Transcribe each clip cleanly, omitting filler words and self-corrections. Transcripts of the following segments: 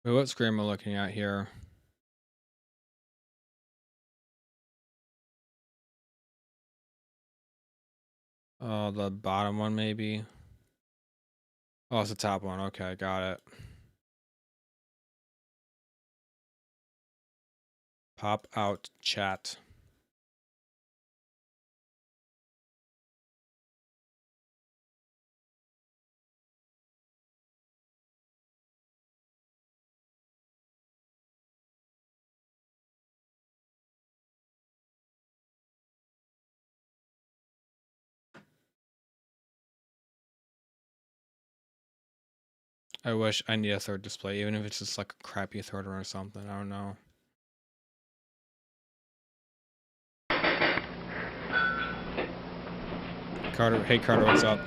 Wait, what screen am I looking at here? Oh, the bottom one maybe? Oh, it's the top one. Okay, got it. Pop out chat. I wish I need a third display, even if it's just like a crappy third one or something. I don't know. Carter, hey Carter, what's up?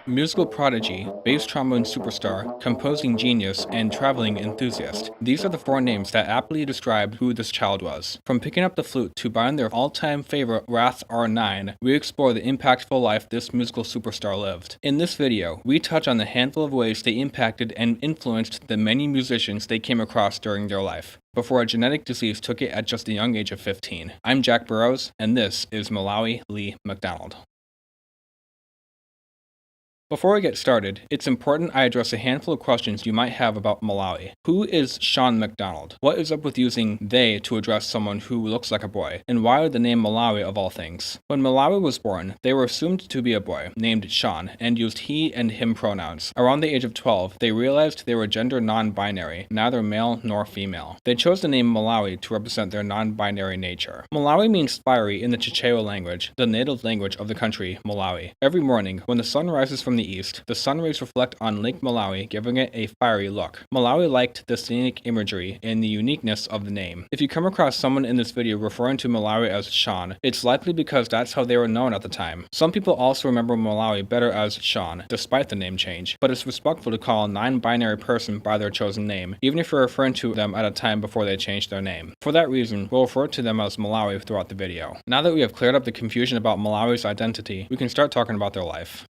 Musical prodigy, bass trombone superstar, composing genius, and traveling enthusiast. These are the four names that aptly describe who this child was. From picking up the flute to buying their all-time favorite Wrath R9, we explore the impactful life this musical superstar lived. In this video, we touch on the handful of ways they impacted and influenced the many musicians they came across during their life, before a genetic disease took it at just the young age of 15. I'm Jack Burrows, and this is Malawi Lee McDonald. Before we get started, it's important I address a handful of questions you might have about Malawi. Who is Sean McDonald? What is up with using they to address someone who looks like a boy? And why the name Malawi of all things? When Malawi was born, they were assumed to be a boy, named Sean, and used he and him pronouns. Around the age of 12, they realized they were gender non-binary, neither male nor female. They chose the name Malawi to represent their non-binary nature. Malawi means fiery in the Chichewa language, the native language of the country, Malawi. Every morning, when the sun rises from the east, the sun rays reflect on Lake Malawi, giving it a fiery look. Malawi liked the scenic imagery and the uniqueness of the name. If you come across someone in this video referring to Malawi as Sean, it's likely because that's how they were known at the time. Some people also remember Malawi better as Sean, despite the name change, but it's respectful to call a non-binary person by their chosen name, even if you're referring to them at a time before they changed their name. For that reason, we'll refer to them as Malawi throughout the video. Now that we have cleared up the confusion about Malawi's identity, we can start talking about their life.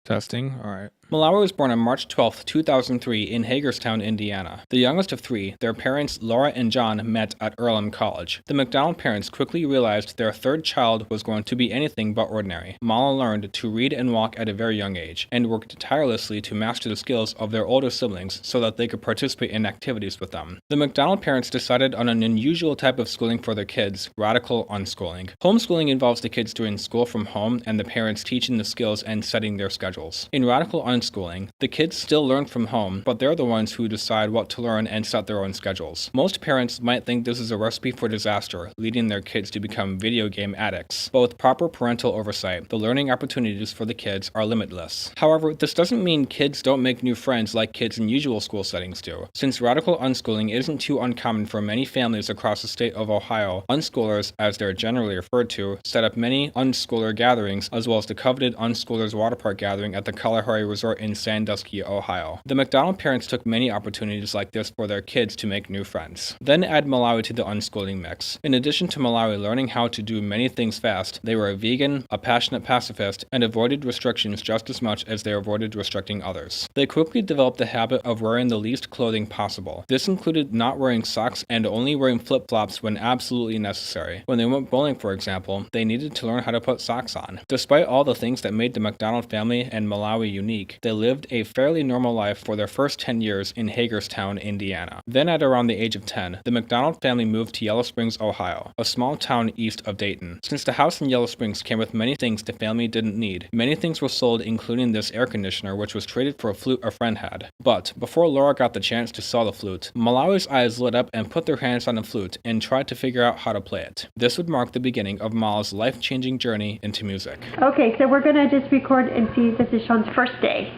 Testing? Alright. Malawi was born on March 12, 2003 in Hagerstown, Indiana. The youngest of three, their parents Laura and John met at Earlham College. The McDonald parents quickly realized their third child was going to be anything but ordinary. Mala learned to read and walk at a very young age, and worked tirelessly to master the skills of their older siblings so that they could participate in activities with them. The McDonald parents decided on an unusual type of schooling for their kids, radical unschooling. Homeschooling involves the kids doing school from home and the parents teaching the skills and setting their schedules. In radical unschooling, the kids still learn from home, but they're the ones who decide what to learn and set their own schedules. Most parents might think this is a recipe for disaster, leading their kids to become video game addicts. But with proper parental oversight, the learning opportunities for the kids are limitless. However, this doesn't mean kids don't make new friends like kids in usual school settings do. Since radical unschooling isn't too uncommon for many families across the state of Ohio, unschoolers, as they're generally referred to, set up many unschooler gatherings, as well as the coveted Unschoolers Water Park gathering at the Kalahari Resort in Sandusky, Ohio. The McDonald parents took many opportunities like this for their kids to make new friends. Then add Malawi to the unschooling mix. In addition to Malawi learning how to do many things fast, they were a vegan, a passionate pacifist, and avoided restrictions just as much as they avoided restricting others. They quickly developed the habit of wearing the least clothing possible. This included not wearing socks and only wearing flip-flops when absolutely necessary. When they went bowling, for example, they needed to learn how to put socks on. Despite all the things that made the McDonald family and Malawi unique, They lived a fairly normal life for their first 10 years in Hagerstown, Indiana. Then at around the age of 10, the McDonald family moved to Yellow Springs, Ohio, a small town east of Dayton. Since the house in Yellow Springs came with many things the family didn't need, many things were sold, including this air conditioner, which was traded for a flute a friend had. But before Laura got the chance to sell the flute, Malawi's eyes lit up and put their hands on the flute and tried to figure out how to play it. This would mark the beginning of Mala's life-changing journey into music. Okay, so we're gonna just record and see. This is Sean's first day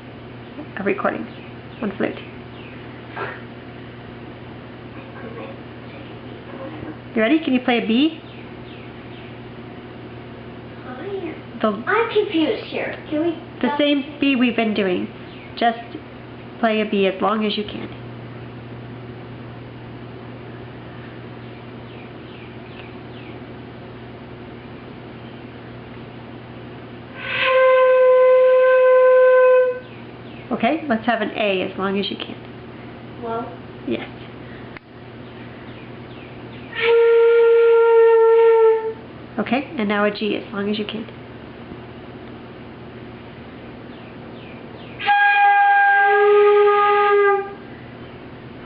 of recording on flute. You ready? Can you play a B? I'm confused here. Can we? The same B we've been doing. Just play a B as long as you can. Okay, let's have an A as long as you can. Well. Yes. Okay, and now a G as long as you can.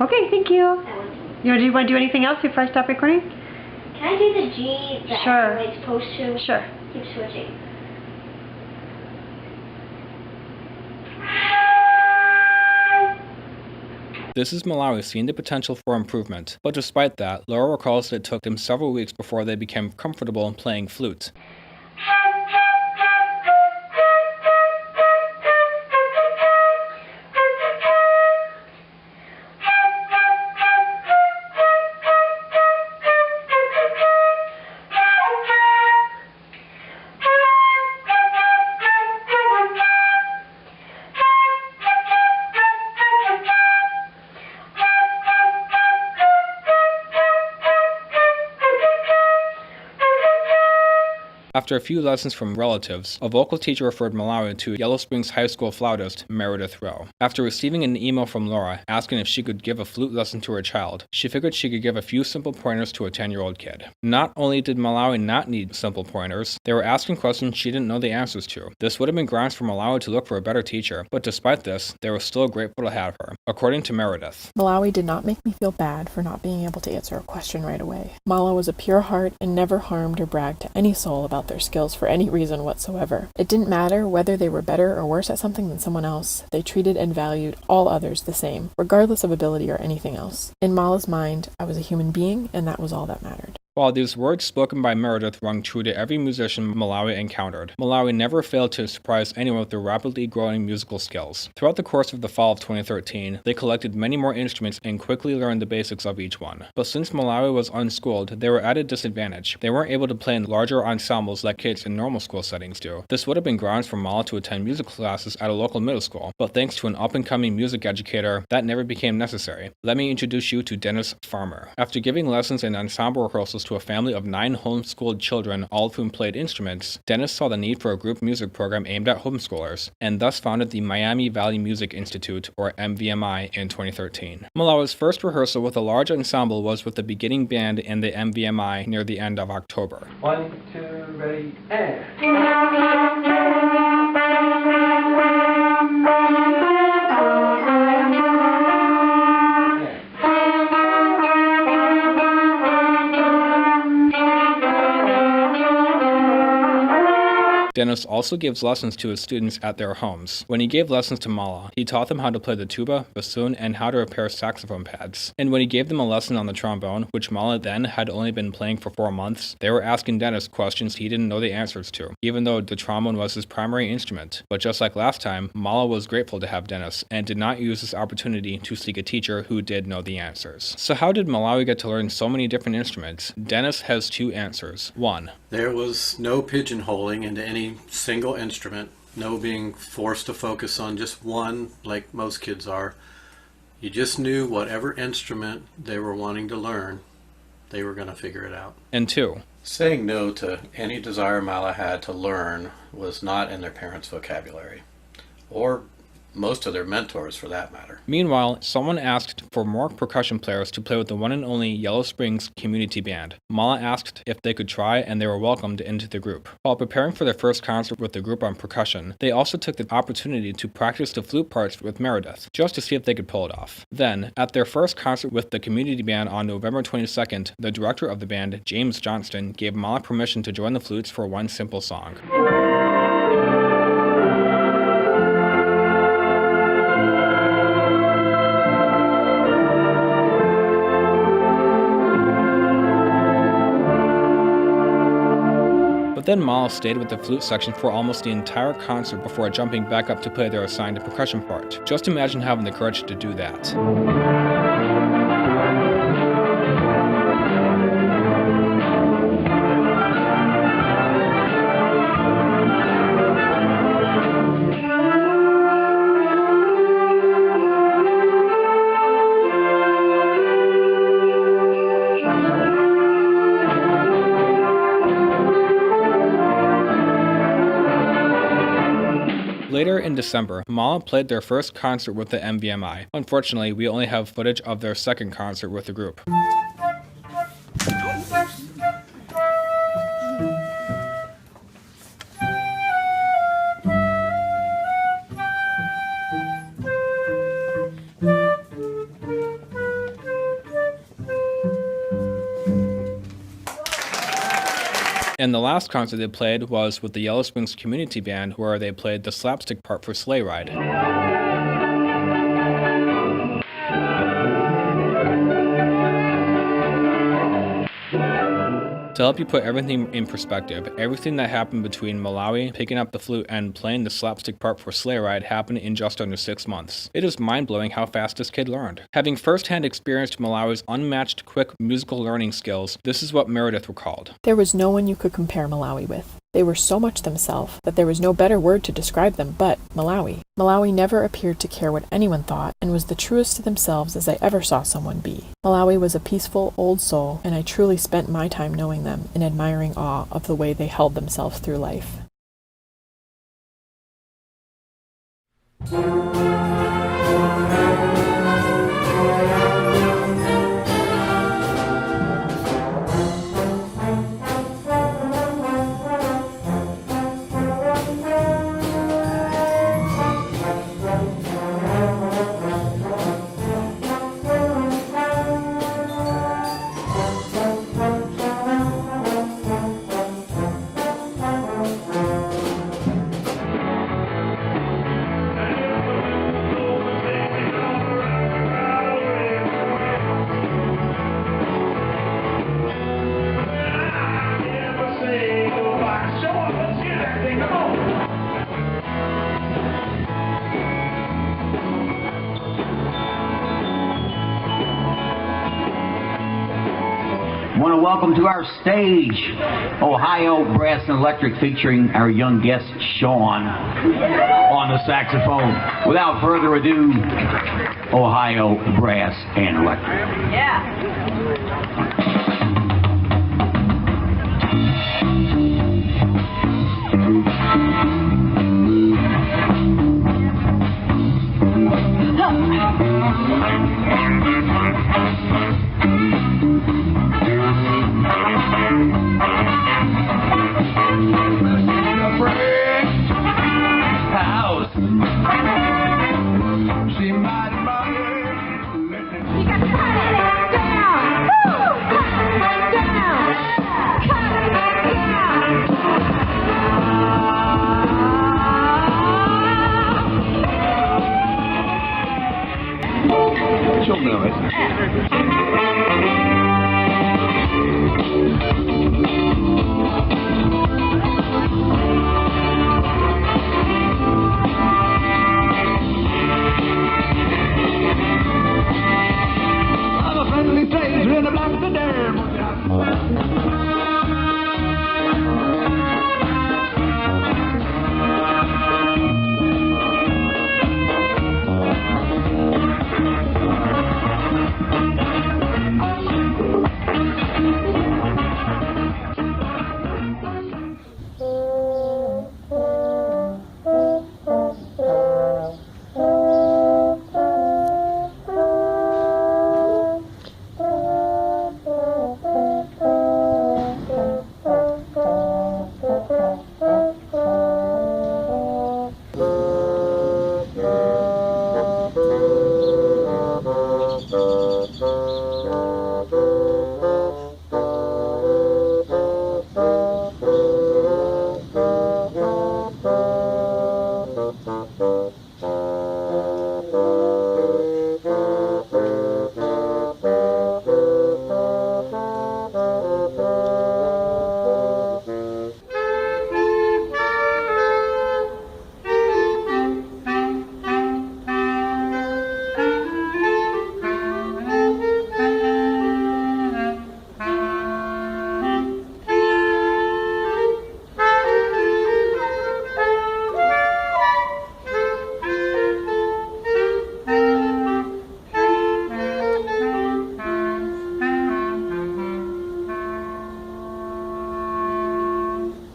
Okay, thank you. Do you want to do anything else before I stop recording? Can I do the G that Sure. I'm supposed to? Sure. Keep switching. This is Malawi seeing the potential for improvement, but despite that, Laura recalls that it took them several weeks before they became comfortable playing flute. After a few lessons from relatives, a vocal teacher referred Malawi to Yellow Springs High School flautist Meredith Rowe. After receiving an email from Laura asking if she could give a flute lesson to her child, she figured she could give a few simple pointers to a 10-year-old kid. Not only did Malawi not need simple pointers, they were asking questions she didn't know the answers to. This would have been grounds for Malawi to look for a better teacher, but despite this, they were still grateful to have her. According to Meredith, Malawi did not make me feel bad for not being able to answer a question right away. Mala was a pure heart and never harmed or bragged to any soul about their skills for any reason whatsoever. It didn't matter whether they were better or worse at something than someone else. They treated and valued all others the same, regardless of ability or anything else. In Mala's mind, I was a human being, and that was all that mattered. While these words spoken by Meredith rung true to every musician Malawi encountered, Malawi never failed to surprise anyone with their rapidly growing musical skills. Throughout the course of the fall of 2013, they collected many more instruments and quickly learned the basics of each one. But since Malawi was unschooled, they were at a disadvantage. They weren't able to play in larger ensembles like kids in normal school settings do. This would have been grounds for Mala to attend music classes at a local middle school, but thanks to an up-and-coming music educator, that never became necessary. Let me introduce you to Dennis Farmer. After giving lessons and ensemble rehearsals to a family of 9 homeschooled children, all of whom played instruments, Dennis saw the need for a group music program aimed at homeschoolers, and thus founded the Miami Valley Music Institute, or MVMI, in 2013. Malawi's first rehearsal with a large ensemble was with the beginning band in the MVMI near the end of October. 1, 2, ready, and... Dennis also gives lessons to his students at their homes. When he gave lessons to Mala, he taught them how to play the tuba, bassoon, and how to repair saxophone pads. And when he gave them a lesson on the trombone, which Mala then had only been playing for 4 months, they were asking Dennis questions he didn't know the answers to, even though the trombone was his primary instrument. But just like last time, Mala was grateful to have Dennis, and did not use this opportunity to seek a teacher who did know the answers. So how did Malawi get to learn so many different instruments? Dennis has 2 answers. 1. There was no pigeonholing into any single instrument, no being forced to focus on just one like most kids are. You just knew whatever instrument they were wanting to learn, they were going to figure it out. And 2. Saying no to any desire Mala had to learn was not in their parents' vocabulary, or most of their mentors for that matter. Meanwhile, someone asked for more percussion players to play with the one and only Yellow Springs Community Band. Mala asked if they could try, and they were welcomed into the group. While preparing for their first concert with the group on percussion, they also took the opportunity to practice the flute parts with Meredith, just to see if they could pull it off. Then, at their first concert with the community band on November 22nd, the director of the band, James Johnston, gave Mala permission to join the flutes for one simple song. But then Mala stayed with the flute section for almost the entire concert before jumping back up to play their assigned percussion part. Just imagine having the courage to do that. Later in December, Mala played their first concert with the MVMI. Unfortunately, we only have footage of their second concert with the group. And the last concert they played was with the Yellow Springs Community Band, where they played the slapstick part for Sleigh Ride. To help you put everything in perspective, everything that happened between Malawi picking up the flute and playing the slapstick part for Sleigh Ride happened in just under 6 months. It is mind-blowing how fast this kid learned. Having first-hand experienced Malawi's unmatched quick musical learning skills, this is what Meredith recalled. There was no one you could compare Malawi with. They were so much themselves that there was no better word to describe them but Malawi. Malawi never appeared to care what anyone thought and was the truest to themselves as I ever saw someone be. Malawi was a peaceful old soul, and I truly spent my time knowing them and admiring awe of the way they held themselves through life. I want to welcome to our stage Ohio Brass and Electric, featuring our young guest Sean on the saxophone. Without further ado, Ohio Brass and Electric. You got to cut it down.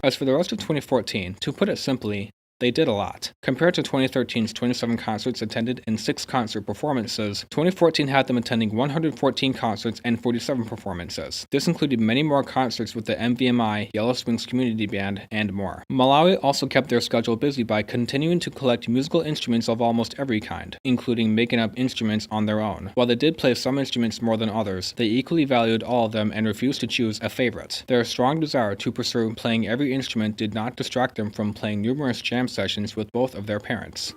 As for the rest of 2014, to put it simply, they did a lot. Compared to 2013's 27 concerts attended and 6 concert performances, 2014 had them attending 114 concerts and 47 performances. This included many more concerts with the MVMI, Yellow Springs Community Band, and more. Malawi also kept their schedule busy by continuing to collect musical instruments of almost every kind, including making up instruments on their own. While they did play some instruments more than others, they equally valued all of them and refused to choose a favorite. Their strong desire to pursue playing every instrument did not distract them from playing numerous jam sessions with both of their parents.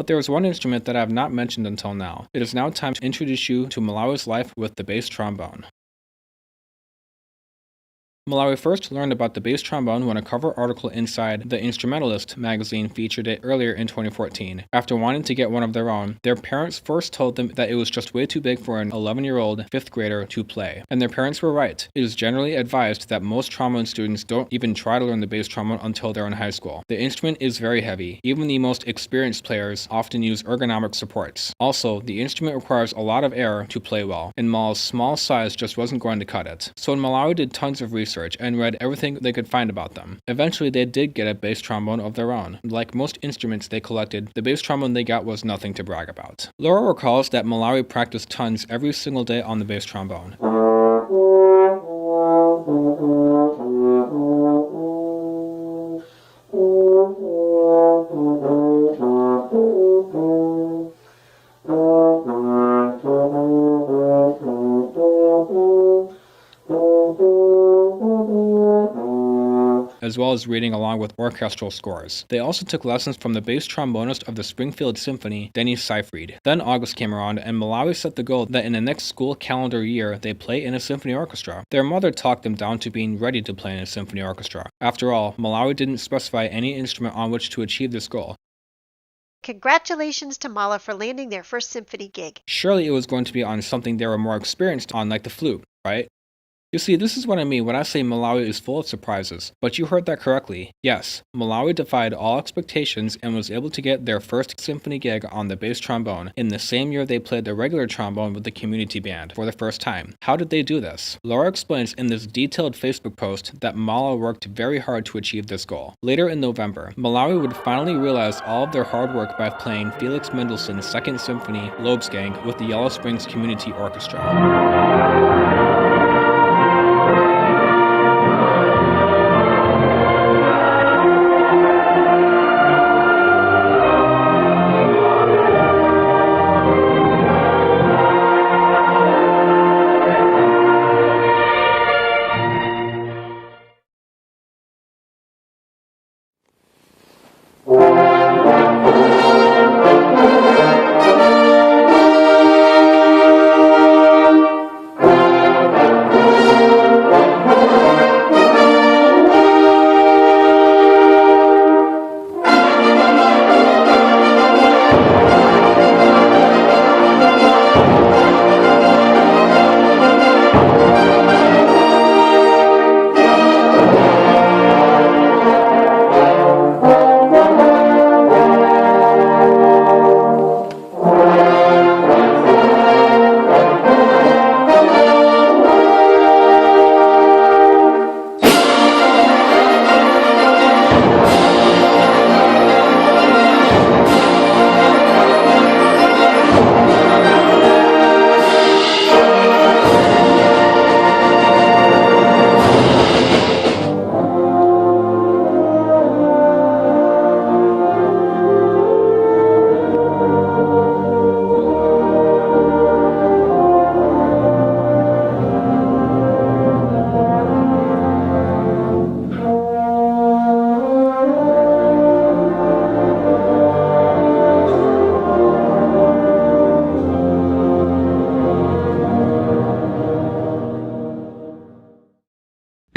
But there is one instrument that I have not mentioned until now. It is now time to introduce you to Malawi's life with the bass trombone. Malawi first learned about the bass trombone when a cover article inside The Instrumentalist magazine featured it earlier in 2014. After wanting to get one of their own, their parents first told them that it was just way too big for an 11-year-old 5th grader to play. And their parents were right. It is generally advised that most trombone students don't even try to learn the bass trombone until they're in high school. The instrument is very heavy. Even the most experienced players often use ergonomic supports. Also, the instrument requires a lot of air to play well, and Mal's small size just wasn't going to cut it. So Malawi did tons of research and read everything they could find about them. Eventually, they did get a bass trombone of their own. Like most instruments they collected, the bass trombone they got was nothing to brag about. Laura recalls that Malawi practiced tons every single day on the bass trombone. As well as reading along with orchestral scores. They also took lessons from the bass trombonist of the Springfield Symphony, Denny Seyfried. Then August came around, and Malawi set the goal that in the next school calendar year, they play in a symphony orchestra. Their mother talked them down to being ready to play in a symphony orchestra. After all, Malawi didn't specify any instrument on which to achieve this goal. Congratulations to Mala for landing their first symphony gig. Surely it was going to be on something they were more experienced on, like the flute, right? You see, this is what I mean when I say Malawi is full of surprises. But you heard that correctly. Yes, Malawi defied all expectations and was able to get their first symphony gig on the bass trombone in the same year they played the regular trombone with the community band for the first time. How did they do this? Laura explains in this detailed Facebook post that Mala worked very hard to achieve this goal. Later in November, Malawi would finally realize all of their hard work by playing Felix Mendelssohn's Second Symphony, Lobsgang, with the Yellow Springs Community Orchestra.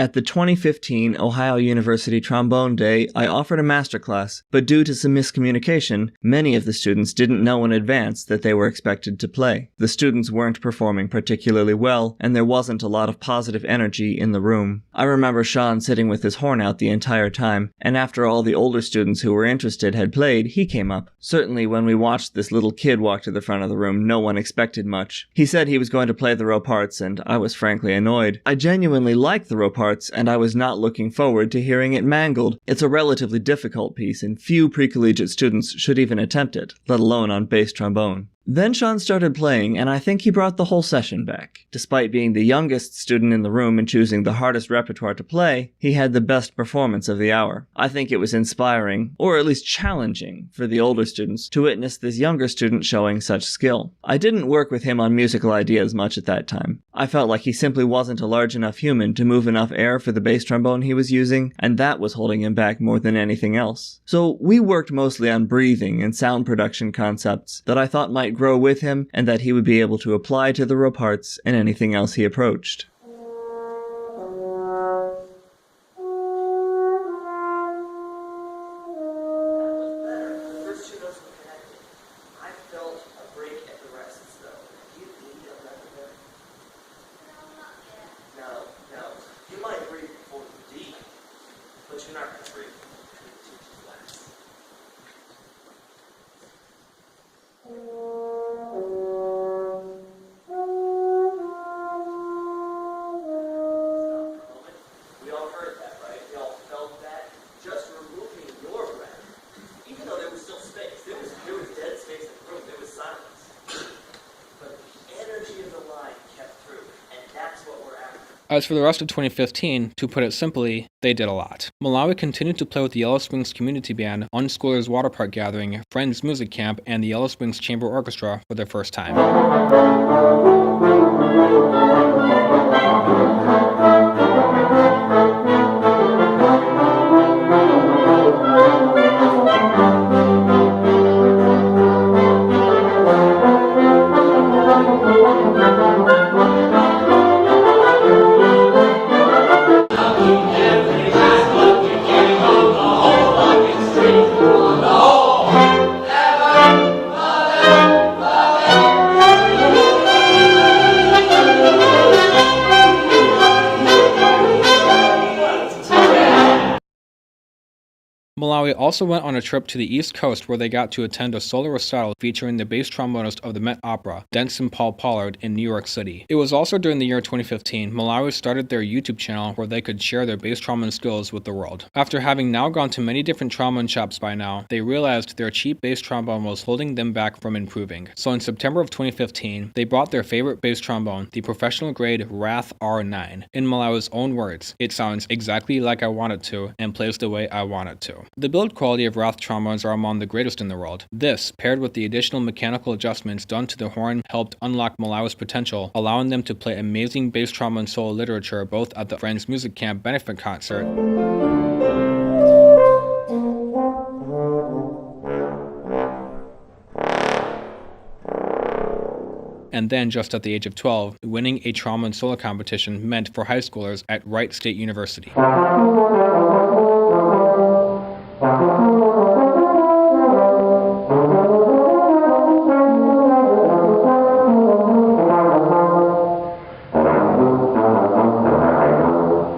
At the 2015 Ohio University Trombone Day, I offered a masterclass, but due to some miscommunication, many of the students didn't know in advance that they were expected to play. The students weren't performing particularly well, and there wasn't a lot of positive energy in the room. I remember Sean sitting with his horn out the entire time, and after all the older students who were interested had played, he came up. Certainly when we watched this little kid walk to the front of the room, no one expected much. He said he was going to play the row parts, and I was frankly annoyed. I genuinely liked the row parts, and I was not looking forward to hearing it mangled. It's a relatively difficult piece, and few pre-collegiate students should even attempt it, let alone on bass trombone. Then Sean started playing, and I think he brought the whole session back. Despite being the youngest student in the room and choosing the hardest repertoire to play, he had the best performance of the hour. I think it was inspiring, or at least challenging, for the older students to witness this younger student showing such skill. I didn't work with him on musical ideas much at that time. I felt like he simply wasn't a large enough human to move enough air for the bass trombone he was using, and that was holding him back more than anything else. So we worked mostly on breathing and sound production concepts that I thought might grow with him and that he would be able to apply to the row parts and anything else he approached. As for the rest of 2015, to put it simply, they did a lot. Malawi continued to play with the Yellow Springs Community Band, Unschoolers Water Park Gathering, Friends Music Camp, and the Yellow Springs Chamber Orchestra for their first time. Malawi also went on a trip to the East Coast where they got to attend a solo recital featuring the bass trombonist of the Met Opera, Denson Paul Pollard, in New York City. It was also during the year 2015, Malawi started their YouTube channel where they could share their bass trombone skills with the world. After having now gone to many different trombone shops by now, they realized their cheap bass trombone was holding them back from improving. So in September of 2015, they bought their favorite bass trombone, the professional grade Wrath R9. In Malawi's own words, it sounds exactly like I want it to and plays the way I want it to. The build quality of Wrath trombones are among the greatest in the world. This, paired with the additional mechanical adjustments done to the horn, helped unlock Malawi's potential, allowing them to play amazing bass trombone solo literature both at the Friends Music Camp benefit concert and then just at the age of 12, winning a trombone solo competition meant for high schoolers at Wright State University.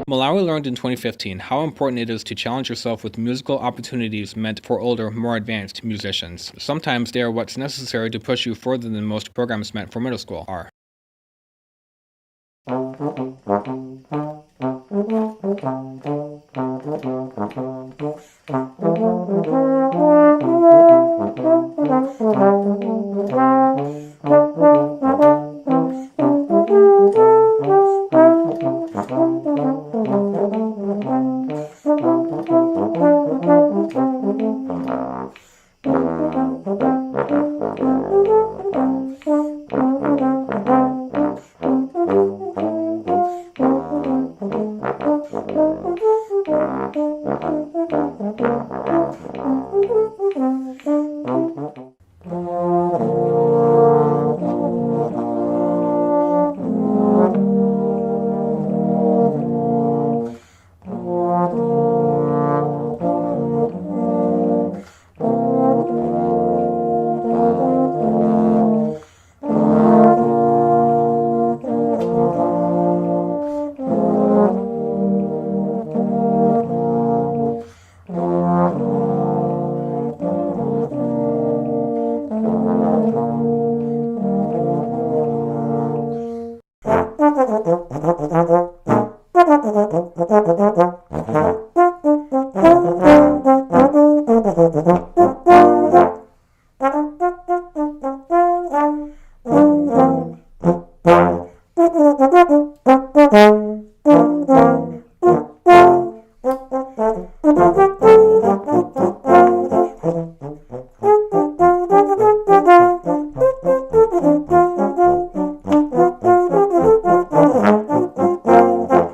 Malawi learned in 2015 how important it is to challenge yourself with musical opportunities meant for older, more advanced musicians. Sometimes they are what's necessary to push you further than most programs meant for middle school are.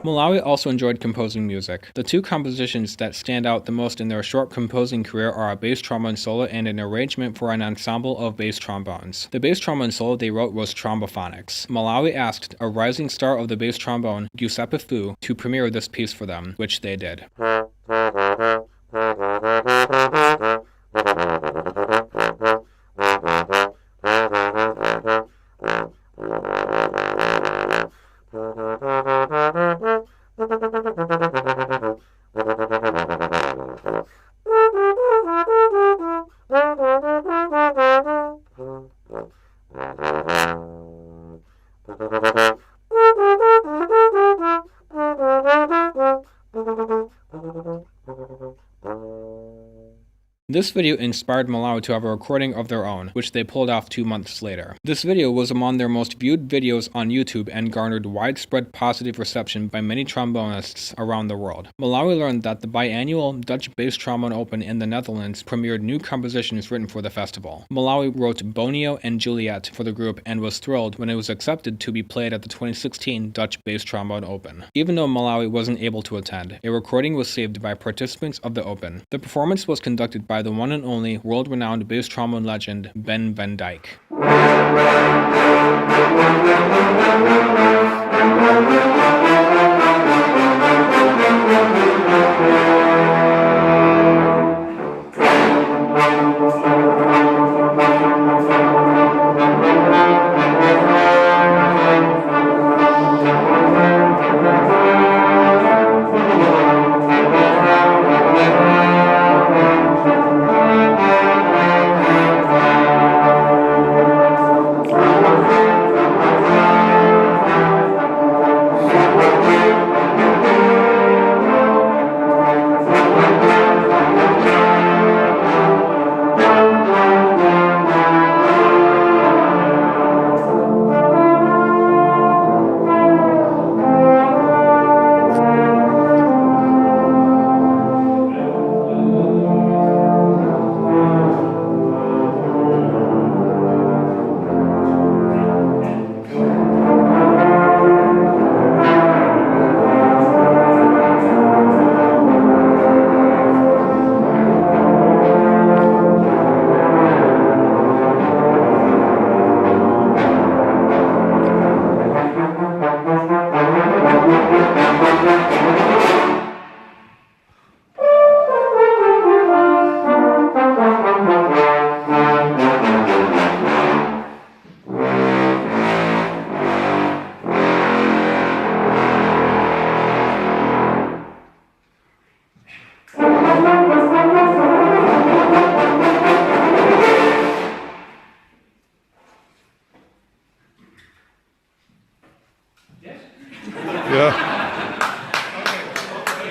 Malawi also enjoyed composing music. The two compositions that stand out the most in their short composing career are a bass trombone solo and an arrangement for an ensemble of bass trombones. The bass trombone solo they wrote was Trombophonics. Malawi asked a rising star of the bass trombone, Giuseppe Fu, to premiere this piece for them, which they did. This video inspired Malawi to have a recording of their own, which they pulled off 2 months later. This video was among their most viewed videos on YouTube and garnered widespread positive reception by many trombonists around the world. Malawi learned that the biannual Dutch Bass Trombone Open in the Netherlands premiered new compositions written for the festival. Malawi wrote Bonio and Juliet for the group and was thrilled when it was accepted to be played at the 2016 Dutch Bass Trombone Open. Even though Malawi wasn't able to attend, a recording was saved by participants of the Open. The performance was conducted by the one and only world-renowned bass trombone legend Ben Van Dyke.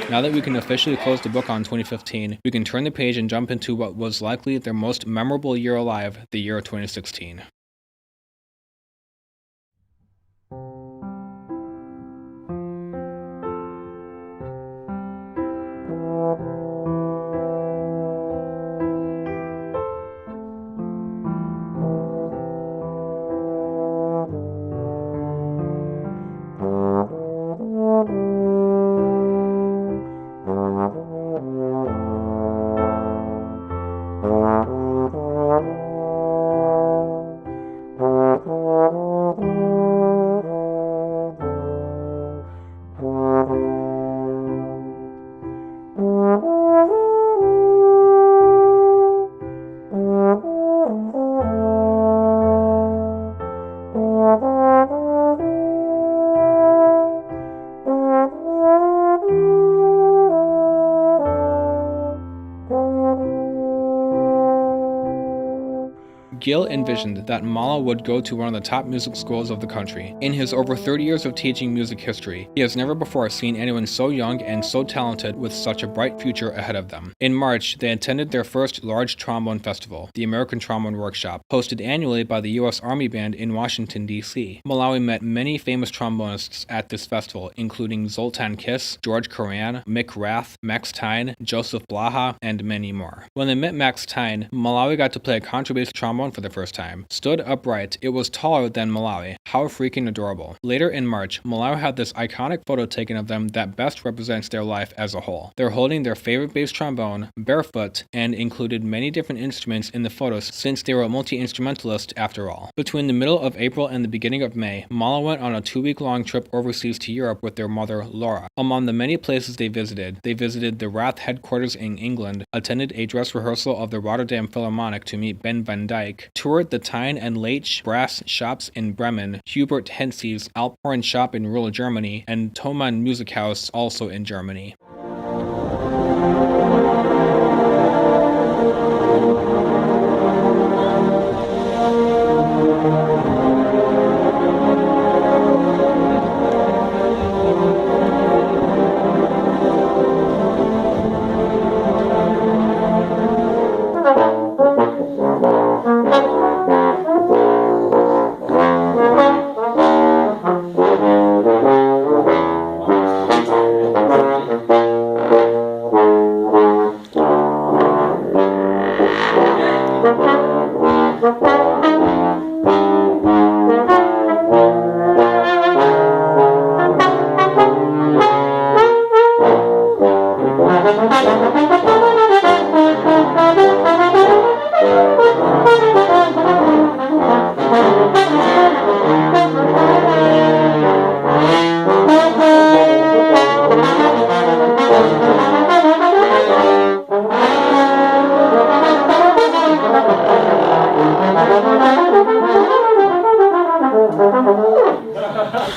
Now that we can officially close the book on 2015, we can turn the page and jump into what was likely their most memorable year alive, the year 2016. Gil envisioned that Mala would go to one of the top music schools of the country. In his over 30 years of teaching music history, he has never before seen anyone so young and so talented with such a bright future ahead of them. In March, they attended their first large trombone festival, the American Trombone Workshop, hosted annually by the U.S. Army Band in Washington, D.C. Malawi met many famous trombonists at this festival, including Zoltan Kiss, George Coran, Mick Rath, Max Tyne, Joseph Blaha, and many more. When they met Max Tyne, Malawi got to play a contrabass trombone for the first time. Stood upright, it was taller than Malawi. How freaking adorable. Later in March, Malawi had this iconic photo taken of them that best represents their life as a whole. They're holding their favorite bass trombone, barefoot, and included many different instruments in the photos since they were a multi-instrumentalist after all. Between the middle of April and the beginning of May, Mala went on a 2-week-long trip overseas to Europe with their mother, Laura. Among the many places they visited the Rath headquarters in England, attended a dress rehearsal of the Rotterdam Philharmonic to meet Ben van Dyck, toured the Tyne and Leitch brass shops in Bremen, Hubert Hense's Alphorn shop in rural Germany, and Thomann Music House also in Germany.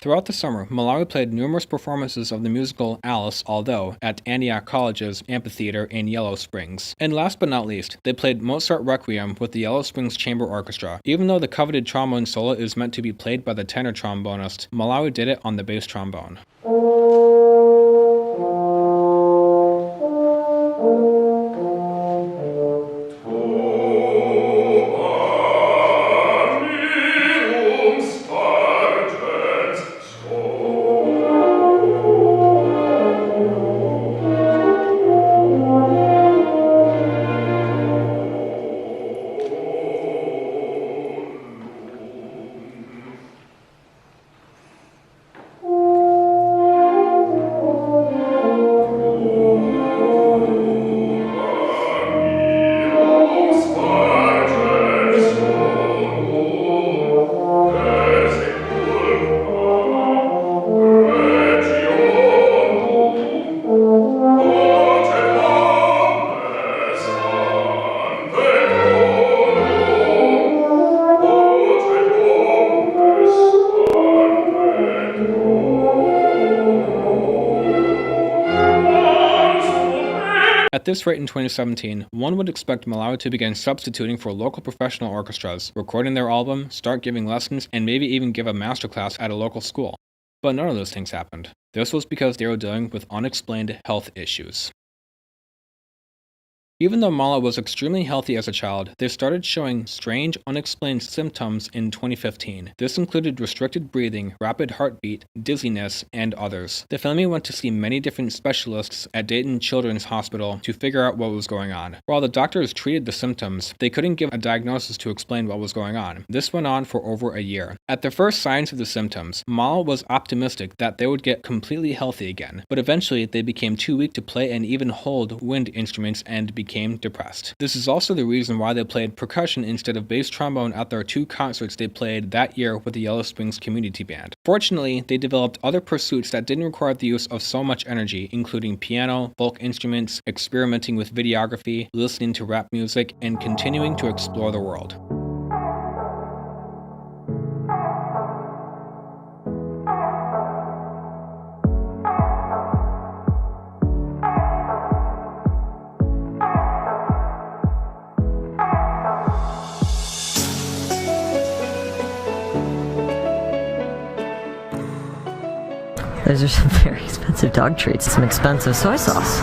Throughout the summer, Malawi played numerous performances of the musical Alice, Although, at Antioch College's amphitheater in Yellow Springs. And last but not least, they played Mozart Requiem with the Yellow Springs Chamber Orchestra. Even though the coveted trombone solo is meant to be played by the tenor trombonist, Malawi did it on the bass trombone. At this rate in 2017, one would expect Malawi to begin substituting for local professional orchestras, recording their album, start giving lessons, and maybe even give a masterclass at a local school. But none of those things happened. This was because they were dealing with unexplained health issues. Even though Mala was extremely healthy as a child, they started showing strange, unexplained symptoms in 2015. This included restricted breathing, rapid heartbeat, dizziness, and others. The family went to see many different specialists at Dayton Children's Hospital to figure out what was going on. While the doctors treated the symptoms, they couldn't give a diagnosis to explain what was going on. This went on for over a year. At the first signs of the symptoms, Mala was optimistic that they would get completely healthy again, but eventually they became too weak to play and even hold wind instruments and became depressed. This is also the reason why they played percussion instead of bass trombone at their 2 concerts they played that year with the Yellow Springs Community Band. Fortunately, they developed other pursuits that didn't require the use of so much energy, including piano, folk instruments, experimenting with videography, listening to rap music, and continuing to explore the world. Those are some very expensive dog treats, some expensive soy sauce.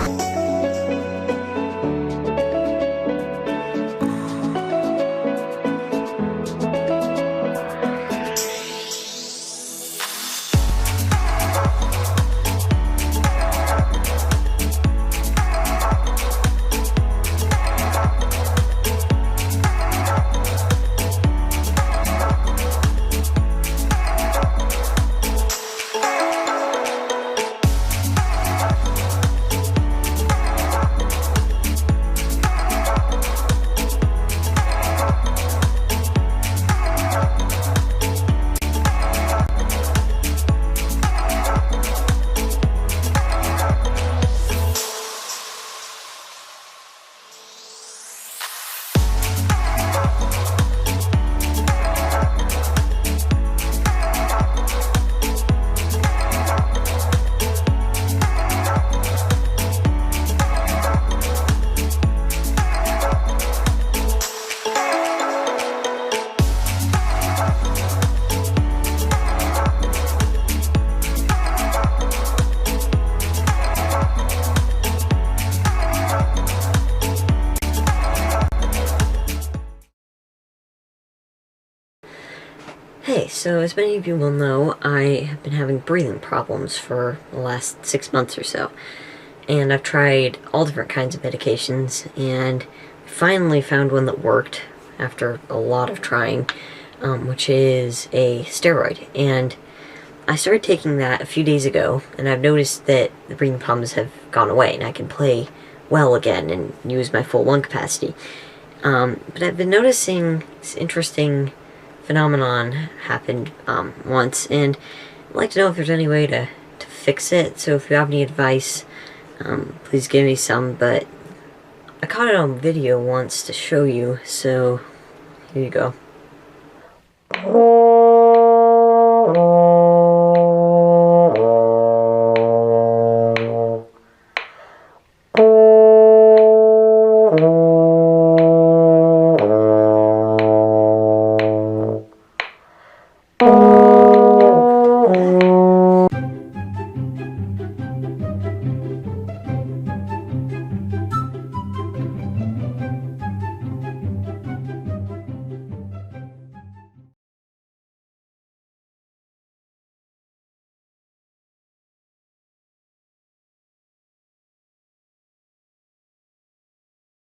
Hey, so as many of you will know, I have been having breathing problems for the last 6 months or so. And I've tried all different kinds of medications, and finally found one that worked after a lot of trying, which is a steroid. And I started taking that a few days ago, and I've noticed that the breathing problems have gone away, and I can play well again and use my full lung capacity. But I've been noticing this interesting phenomenon happened once, and I'd like to know if there's any way to fix it. So if you have any advice, please give me some. But I caught it on video once to show you, so here you go.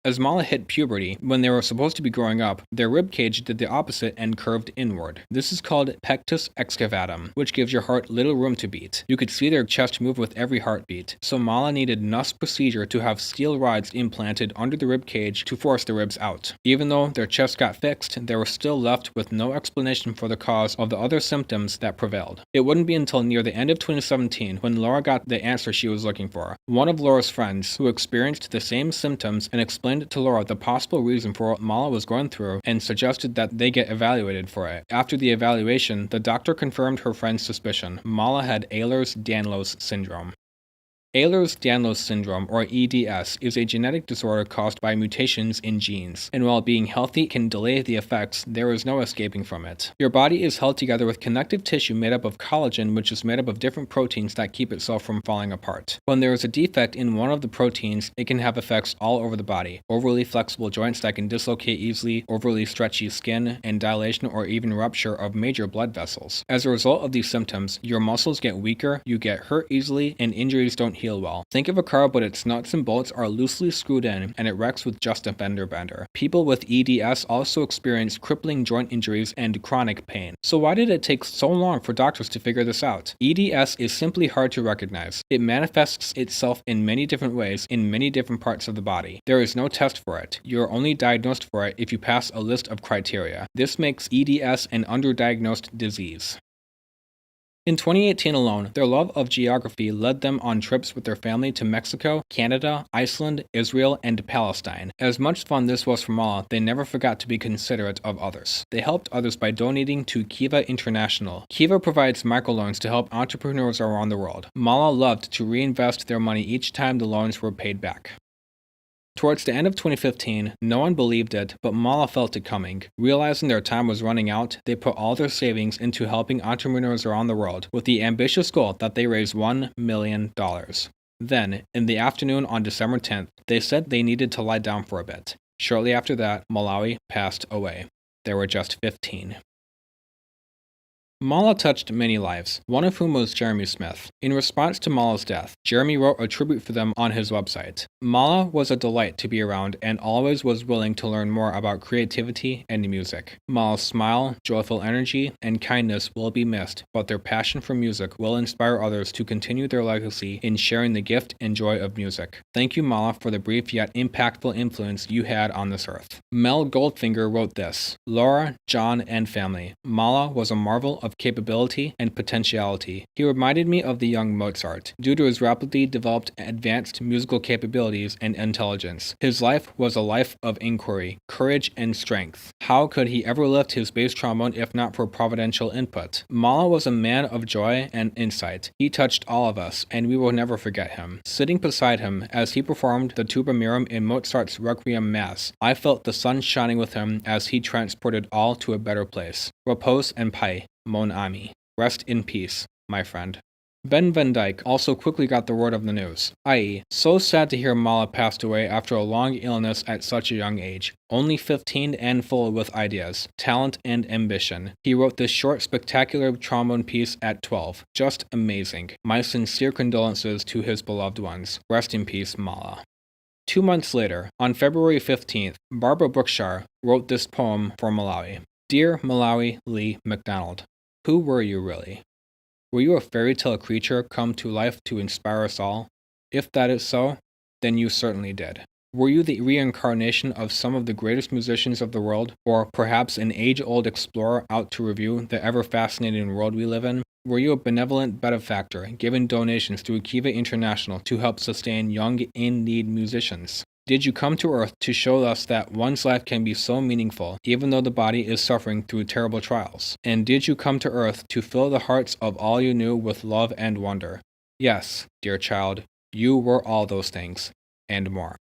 As Mala hit puberty, when they were supposed to be growing up, their ribcage did the opposite and curved inward. This is called pectus excavatum, which gives your heart little room to beat. You could see their chest move with every heartbeat. So Mala needed Nuss procedure to have steel rods implanted under the ribcage to force the ribs out. Even though their chest got fixed, they were still left with no explanation for the cause of the other symptoms that prevailed. It wouldn't be until near the end of 2017 when Laura got the answer she was looking for. One of Laura's friends, who experienced the same symptoms and explained to Laura the possible reason for what Mala was going through, and suggested that they get evaluated for it. After the evaluation, the doctor confirmed her friend's suspicion. Mala had Ehlers-Danlos syndrome. Ehlers-Danlos syndrome, or EDS, is a genetic disorder caused by mutations in genes, and while being healthy can delay the effects, there is no escaping from it. Your body is held together with connective tissue made up of collagen, which is made up of different proteins that keep itself from falling apart. When there is a defect in one of the proteins, it can have effects all over the body. Overly flexible joints that can dislocate easily, overly stretchy skin, and dilation or even rupture of major blood vessels. As a result of these symptoms, your muscles get weaker, you get hurt easily, and injuries don't heal well. Think of a car, but its nuts and bolts are loosely screwed in, and it wrecks with just a fender bender. People with EDS also experience crippling joint injuries and chronic pain. So why did it take so long for doctors to figure this out? EDS is simply hard to recognize. It manifests itself in many different ways in many different parts of the body. There is no test for it. You're only diagnosed for it if you pass a list of criteria. This makes EDS an underdiagnosed disease. In 2018 alone, their love of geography led them on trips with their family to Mexico, Canada, Iceland, Israel, and Palestine. As much fun this was for Mala, they never forgot to be considerate of others. They helped others by donating to Kiva International. Kiva provides microloans to help entrepreneurs around the world. Mala loved to reinvest their money each time the loans were paid back. Towards the end of 2015, no one believed it, but Mala felt it coming. Realizing their time was running out, they put all their savings into helping entrepreneurs around the world with the ambitious goal that they raise $1 million. Then, in the afternoon on December 10th, they said they needed to lie down for a bit. Shortly after that, Malawi passed away. They were just 15. Mala touched many lives, one of whom was Jeremy Smith. In response to Mala's death, Jeremy wrote a tribute for them on his website. Mala was a delight to be around and always was willing to learn more about creativity and music. Mala's smile, joyful energy, and kindness will be missed, but their passion for music will inspire others to continue their legacy in sharing the gift and joy of music. Thank you, Mala, for the brief yet impactful influence you had on this earth. Mel Goldfinger wrote this: Laura, John, and family. Mala was a marvel of capability and potentiality. He reminded me of the young Mozart, due to his rapidly developed advanced musical capabilities and intelligence. His life was a life of inquiry, courage, and strength. How could he ever lift his bass trombone if not for providential input? Mala was a man of joy and insight. He touched all of us, and we will never forget him. Sitting beside him as he performed the Tuba Mirum in Mozart's Requiem Mass, I felt the sun shining with him as he transported all to a better place. Repose and paix, mon ami. Rest in peace, my friend. Ben Van Dyke also quickly got the word of the news, i.e., so sad to hear Mala passed away after a long illness at such a young age. Only 15 and full with ideas, talent, and ambition. He wrote this short, spectacular trombone piece at 12. Just amazing. My sincere condolences to his beloved ones. Rest in peace, Mala. 2 months later, on February 15th, Barbara Brookshire wrote this poem for Malawi. Dear Malawi Lee McDonald, who were you really? Were you a fairy tale creature come to life to inspire us all? If that is so, then you certainly did. Were you the reincarnation of some of the greatest musicians of the world, or perhaps an age-old explorer out to review the ever-fascinating world we live in? Were you a benevolent benefactor, giving donations to Akiva International to help sustain young, in-need musicians? Did you come to Earth to show us that one's life can be so meaningful, even though the body is suffering through terrible trials? And did you come to Earth to fill the hearts of all you knew with love and wonder? Yes, dear child, you were all those things, and more.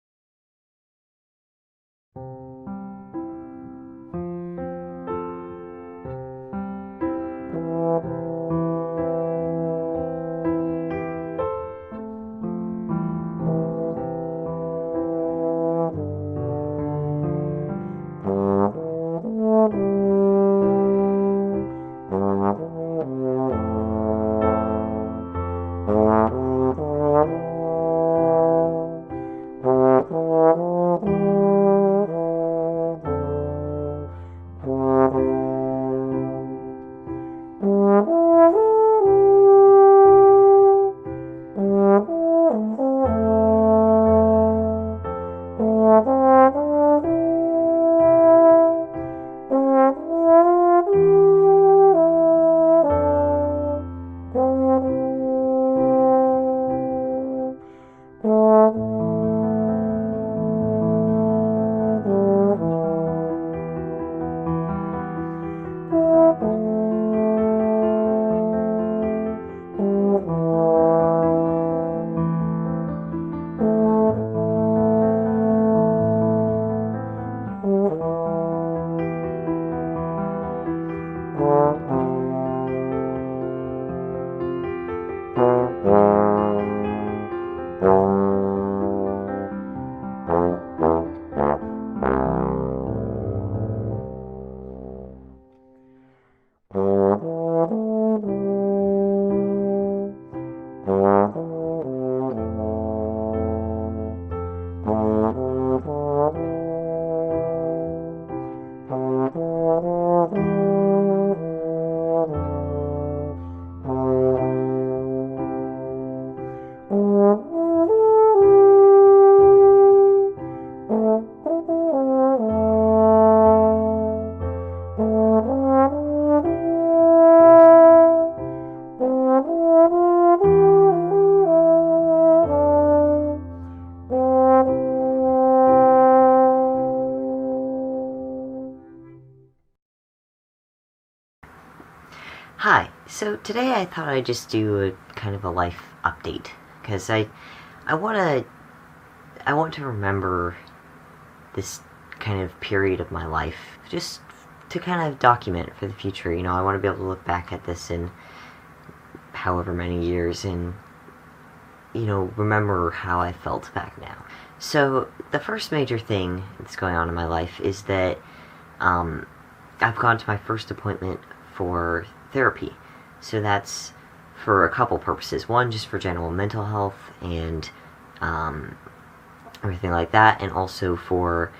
Hi, so today I thought I'd just do a kind of a life update, because I want to I want to remember this kind of period of my life, just to kind of document for the future. You know, I want to be able to look back at this in however many years and, you know, remember how I felt back now. So the first major thing that's going on in my life is that I've gone to my first appointment for therapy. So that's for a couple purposes. One, just for general mental health and everything like that, and also for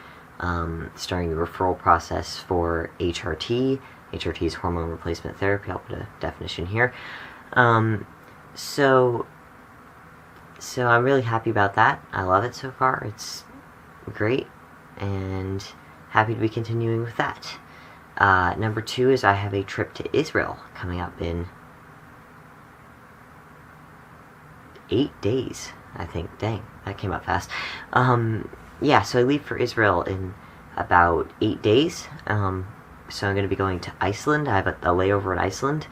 starting the referral process for HRT. HRT is hormone replacement therapy. I'll put a definition here. So I'm really happy about that. I love it so far. It's great, and happy to be continuing with that. Number 2 is I have a trip to Israel coming up in 8 days, I think. Dang, that came up fast. Yeah, so I leave for Israel in about 8 days. So I'm going to be going to Iceland. I have a layover in Iceland,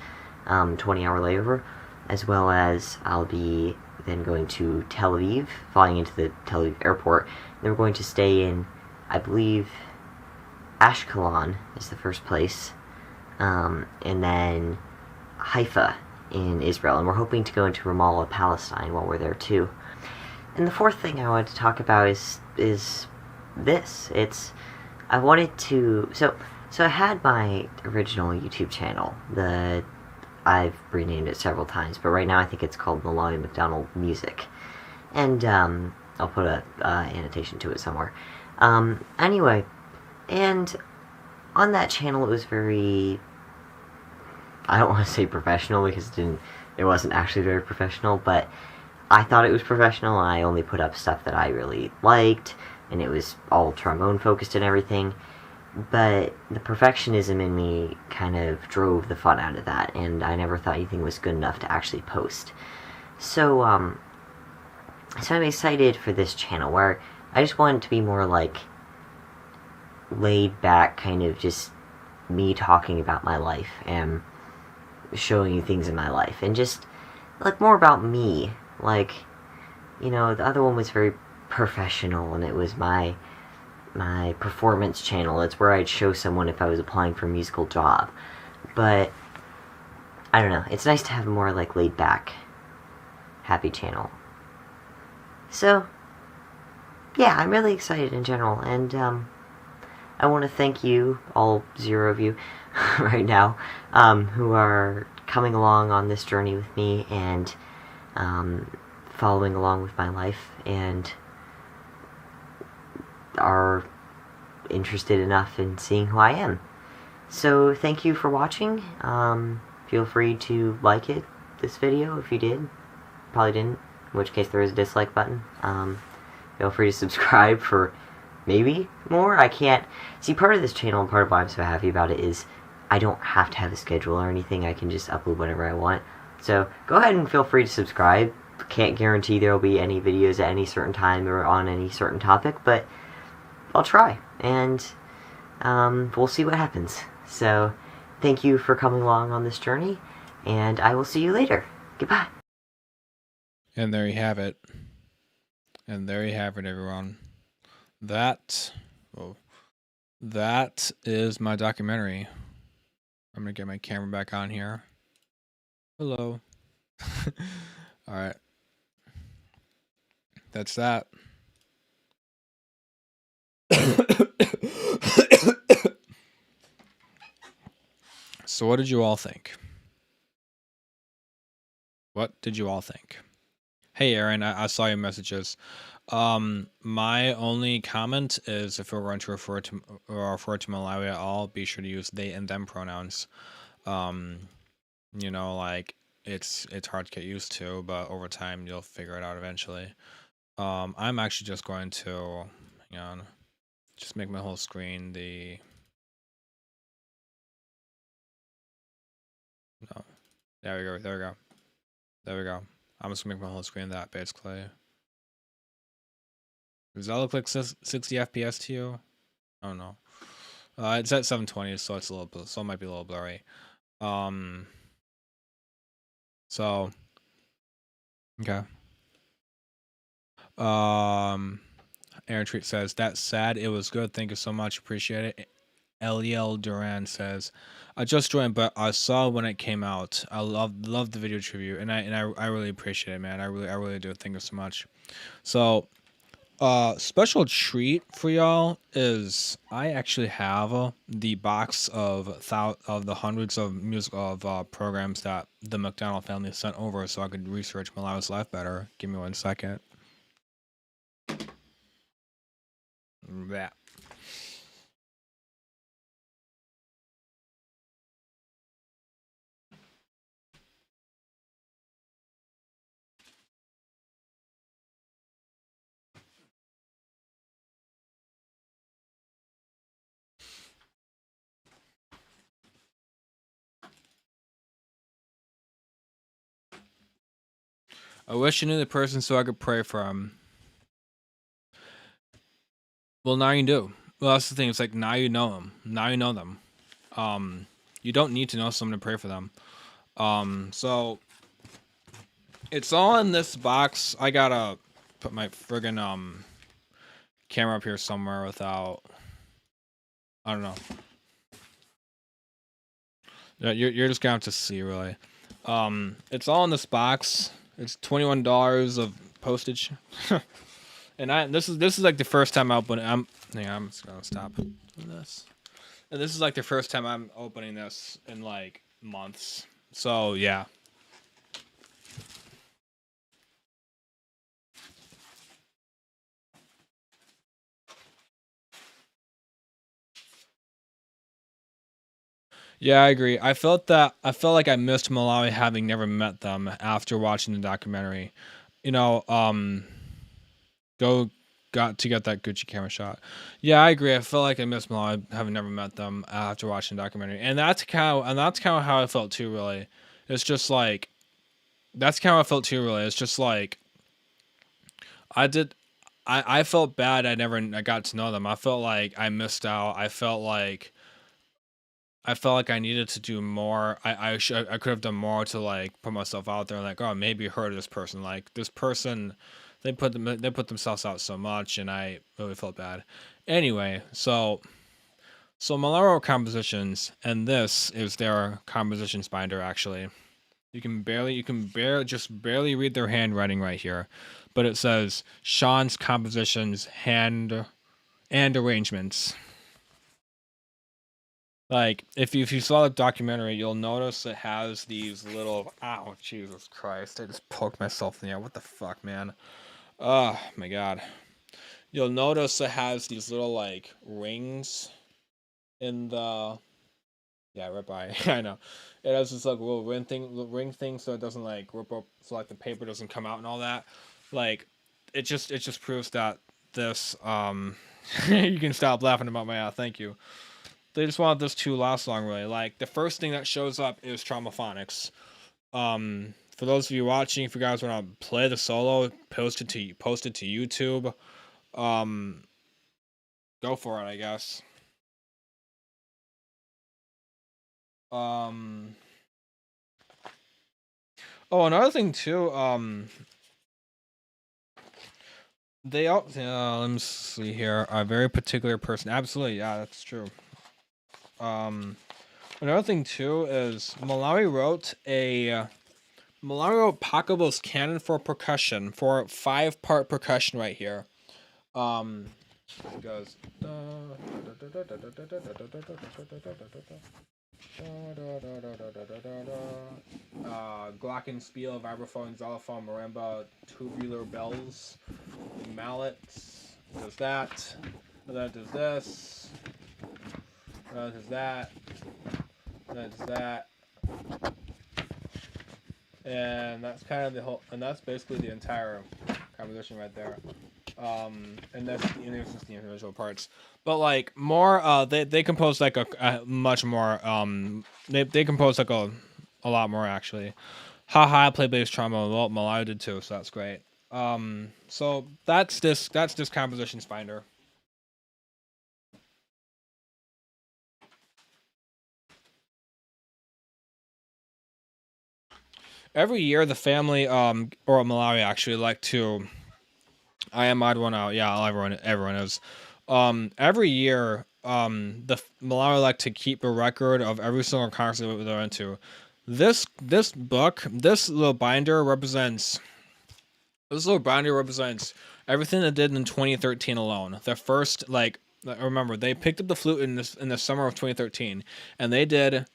20-hour layover, as well as I'll be then going to Tel Aviv, flying into the Tel Aviv airport. Then we're going to stay in, I believe, Ashkelon is the first place, and then Haifa in Israel, and we're hoping to go into Ramallah, Palestine while we're there too. And the fourth thing I wanted to talk about is this. I wanted to, so I had my original YouTube channel. I've renamed it several times, but right now I think it's called Malawi McDonald Music, and I'll put a annotation to it somewhere. Anyway, and on that channel it was very, I don't want to say professional because it wasn't actually very professional, but I thought it was professional, and I only put up stuff that I really liked, and it was all trombone focused and everything. But the perfectionism in me kind of drove the fun out of that, and I never thought anything was good enough to actually post. So I'm excited for this channel, where I just want it to be more like laid back, kind of just me talking about my life and showing you things in my life, and just like more about me. Like, you know, the other one was very professional, and it was my performance channel. It's where I'd show someone if I was applying for a musical job. But I don't know, it's nice to have a more like laid back, happy channel. So yeah, I'm really excited in general, and I want to thank you, all 0 of you right now, who are coming along on this journey with me, and following along with my life, and are interested enough in seeing who I am. So thank you for watching. Feel free to like this video if you did. Probably didn't, in which case there is a dislike button. Feel free to subscribe for maybe more. I can't see, part of this channel and part of why I'm so happy about it is I don't have to have a schedule or anything. I can just upload whenever I want. So go ahead and feel free to subscribe. Can't guarantee there will be any videos at any certain time or on any certain topic, but I'll try, and we'll see what happens. So thank you for coming along on this journey, and I will see you later. Goodbye. And there you have it. And there you have it, everyone. That is my documentary. I'm going to get my camera back on here. Hello. All right. That's that. So what did you all think? What did you all think? Hey, Aaron, I saw your messages. My only comment is if we're going to refer to Malawi at all, be sure to use they and them pronouns. You know, like it's hard to get used to, but over time you'll figure it out eventually. I'm actually just going to, hang on, just make my whole screen the, no, there we go. I'm just gonna make my whole screen that, basically. Does that look like 60 FPS to you? I don't know. It's at 720, so it's so it might be a little blurry. So okay. Aaron Treat says, that's sad. It was good. Thank you so much. Appreciate it. Eliel Duran says, I just joined, but I saw when it came out. I love the video tribute, and I really appreciate it, man. I really do. Thank you so much. So, special treat for y'all is I actually have the box of the hundreds of programs that the McDonald family sent over, so I could research Malawi's life better. Give me 1 second. That. I wish I knew the person so I could pray for him. Well, now you do. Well, that's the thing. It's like now you know them. Now you know them. You don't need to know someone to pray for them. So it's all in this box. I gotta put my friggin' camera up here somewhere without. I don't know. Yeah, you're just gonna have to see really. It's all in this box. It's $21 of postage. And this is like the first time I open it. I'm just gonna stop doing this. And this is like the first time I'm opening this in like months. So yeah. Yeah, I agree. I felt like I missed Malawi having never met them after watching the documentary. You know, got to get that Gucci camera shot. Yeah, I agree. I felt like I missed Malawi having never met them after watching the documentary. And that's kind of how I felt too, really. It's just like that's kind of how I felt too, really. It's just like I felt bad I got to know them. I felt like I missed out. I felt like I needed to do more. I could have done more to like put myself out there. Like, oh, maybe heard of this person. Like this person, they put themselves out so much, and I really felt bad. Anyway, so Malawi compositions, and this is their compositions binder. Actually, you can barely read their handwriting right here, but it says Sean's compositions hand and arrangements. Like, if you saw the documentary, you'll notice it has these little... Ow, Jesus Christ. I just poked myself in the eye. What the fuck, man? Oh, my God. You'll notice it has these little, like, rings in the... Yeah, right by. I know. It has this, like, little ring thing so it doesn't, like, rip up... So, like, the paper doesn't come out and all that. Like, it just proves that this, You can stop laughing about my... Thank you. They just wanted this to last long, really. Like, the first thing that shows up is Traumaphonics. For those of you watching, if you guys want to play the solo, post it to YouTube, go for it, I guess. Oh, another thing too, they all, let me see here, a very particular person, absolutely, yeah, that's true. Another thing too is Malawi wrote Pacabo's Canon for percussion, for 5-part percussion right here. It goes glockenspiel, vibraphone, xylophone, marimba, tubular bells, mallets. Does that. That does this. That does that. That does that. And that's kind of the whole, and that's basically the entire composition right there. And that's just the individual parts. But like more, they composed like a much more. They composed like a lot more actually. Haha, I play bass trombone. Well, Malawi did too, so that's great. So that's this compositions finder. Every year, the family, or Malawi actually, like to I am odd one out. Yeah, everyone is. Every year, the Malawi like to keep a record of every single concert that they're into. This book, this little binder represents everything they did in 2013 alone. The first, like, remember, they picked up the flute in the summer of 2013, and they did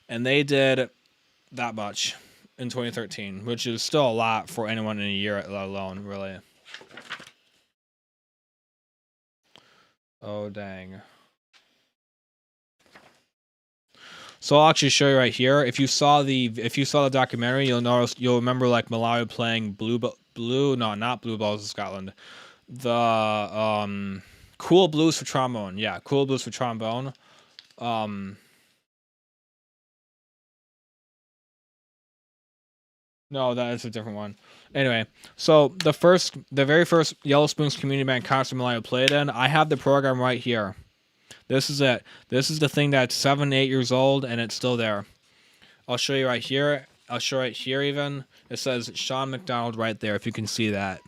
that much in 2013, which is still a lot for anyone in a year alone, really. Oh dang. So I'll actually show you right here. If you saw the documentary, you'll remember like Malawi playing not Blue Balls of Scotland. The Cool Blues for trombone. Yeah, Cool Blues for trombone. No, that is a different one. Anyway, so the very first Yellow Spoons Community Band concert Malawi played in, I have the program right here. This is it. This is the thing that's 7, 8 years old, and it's still there. I'll show you right here. I'll show right here even. It says Sean McDonald right there, if you can see that.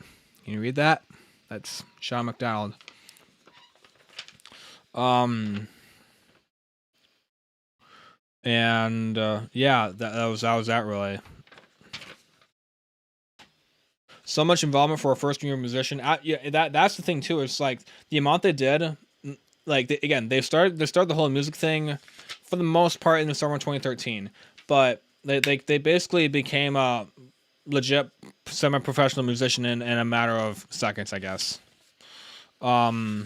Can you read that? That's Sean McDonald. And yeah, that was that really. So much involvement for a first-year musician. Yeah, that's the thing too. It's like the amount they did. Like they started the whole music thing for the most part in the summer of 2013, but they basically became a legit semi-professional musician in a matter of seconds, I guess. Oh,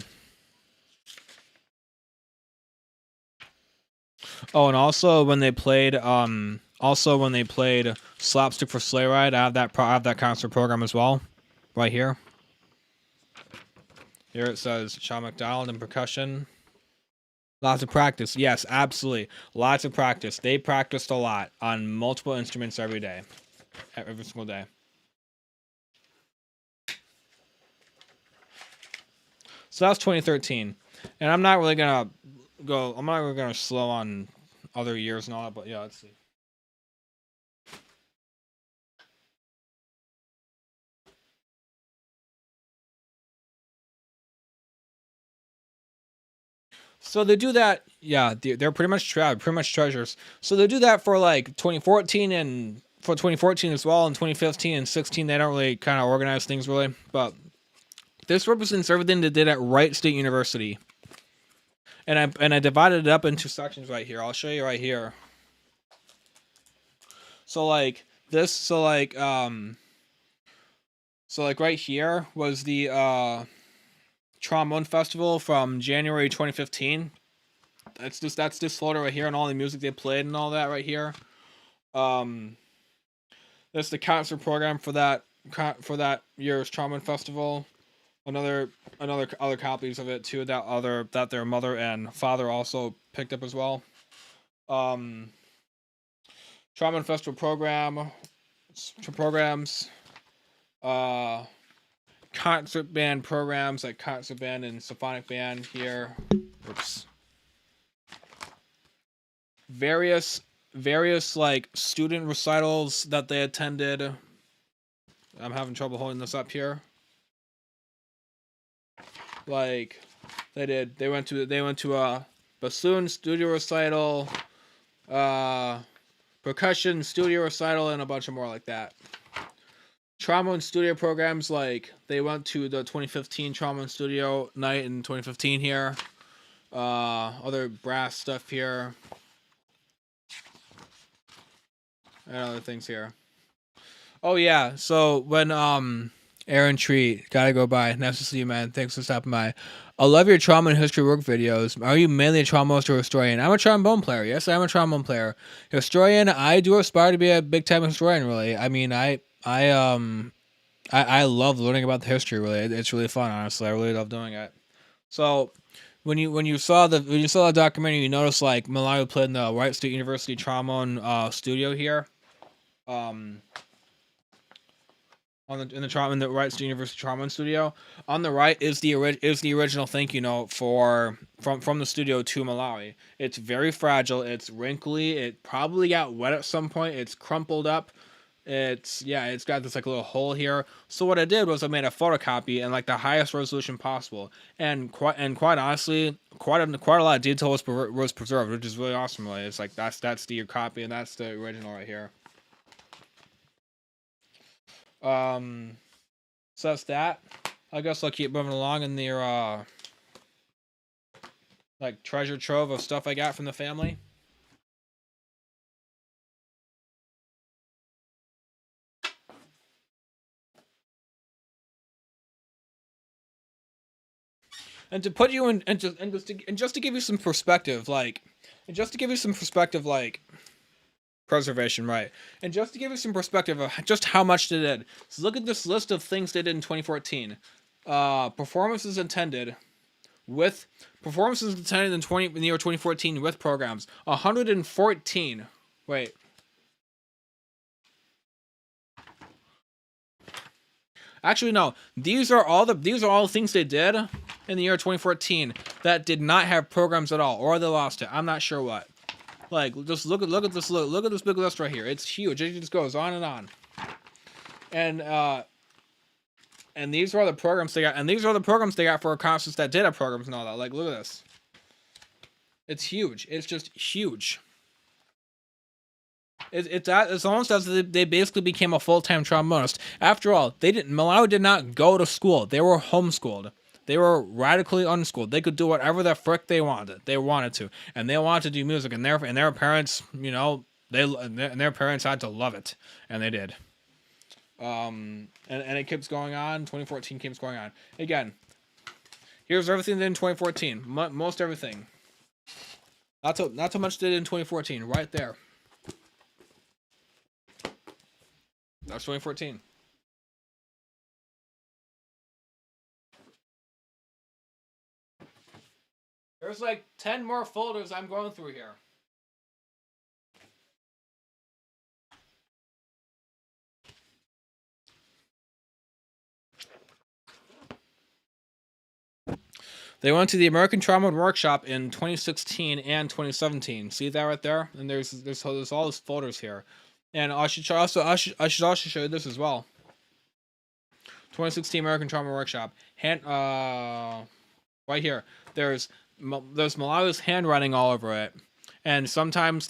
and also when they played Slapstick for Sleigh Ride, I have that concert program as well, right here. Here it says Sean McDonald and percussion. Lots of practice. Yes, absolutely. Lots of practice. They practiced a lot on multiple instruments every day. Every single day. So that's 2013. And I'm not really going to slow on other years and all that, but yeah, let's see. So they do that, yeah, they're pretty much treasures. So they do that for like 2014 and for 2014 as well, and 2015 and 16 they don't really kind of organize things really, but this represents everything they did at Wright State University. And I divided it up into sections right here. I'll show you right here. So like right here was the Trombone Festival from January 2015. That's this photo right here and all the music they played and all that right here. That's the concert program for that year's Trombone Festival. Other copies of it too that their mother and father also picked up as well. Trombone Festival programs. Concert band programs like concert band and symphonic band here. Oops. Various like student recitals that they attended. I'm having trouble holding this up here. Like they went to a bassoon studio recital, percussion studio recital, and a bunch of more like that. Trombone studio programs, like they went to the 2015 Trombone Studio night in 2015 here. Other brass stuff here. And other things here. Oh yeah, so when Aaron Treat, gotta go by. Nice to see you, man. Thanks for stopping by. I love your trombone history work videos. Are you mainly a trombonist or historian? I'm a trombone player. Yes, I'm a trombone player. Historian, I do aspire to be a big time historian, really. I mean, I love learning about the history. Really, it's really fun. Honestly, I really love doing it. So, when you saw the documentary, you noticed like Malawi played in the Wright State University trombone studio here, in the Wright State University trombone studio. On the right is the original thank you note from the studio to Malawi. It's very fragile. It's wrinkly. It probably got wet at some point. It's crumpled up. It's got this like little hole here. So what I did was I made a photocopy and like the highest resolution possible, and quite honestly, quite a lot of detail was preserved, which is really awesome. Really, it's like that's the copy and that's the original right here. So that's that. I guess I'll keep moving along in the like treasure trove of stuff I got from the family. And to put you in, and just to give you some perspective, like, preservation, right? And just to give you some perspective of just how much they did. So look at this list of things they did in 2014. Performances intended in the year 2014 with programs. 114. Wait. Actually, no. These are all the things they did in the year 2014 that did not have programs at all, or they lost it. I'm not sure what. Like, just look at this big list right here. It's huge. It just goes on and on. And these are all the programs they got. And these are all the programs they got for concerts that did have programs and all that. Like, look at this. It's huge. It's just huge. It's almost as if they basically became a full-time trombonist. After all, Malawi did not go to school. They were homeschooled. They were radically unschooled. They could do whatever the frick they wanted. They wanted to, and they wanted to do music. And their parents, their parents had to love it, and they did. And it keeps going on. 2014 keeps going on. Again, here's everything they did in 2014. Most everything. Not so much they did in 2014. Right there. That's 2014. There's like 10 more folders I'm going through here. They went to the American Trombone Workshop in 2016 and 2017. See that right there? And there's all those folders here. And I should also show you this as well. 2016 American Trombone Workshop. Right here. There's Malawi's handwriting all over it, and sometimes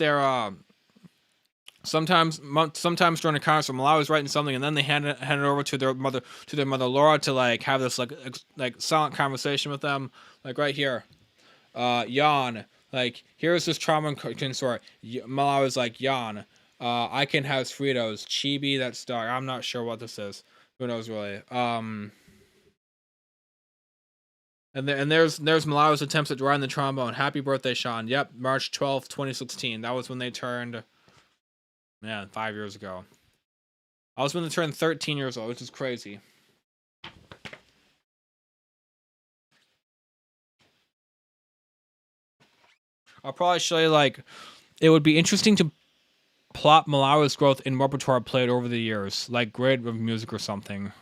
sometimes during a concert, Malawi's writing something, and then they hand it over to their mother Laura to like have this like silent conversation with them, like right here. Jan, like here's this trombone consort. Malawi's like Jan. I can have Fritos. Chibi, that's dark. I'm not sure what this is. Who knows really? And there's Malawi's attempts at riding the trombone. Happy birthday, Sean. Yep, March 12th, 2016. That was when they turned, 5 years ago. I was when they turned 13 years old, which is crazy. I'll probably show you, like, it would be interesting to plot Malawi's growth in repertoire played over the years, like grade of music or something.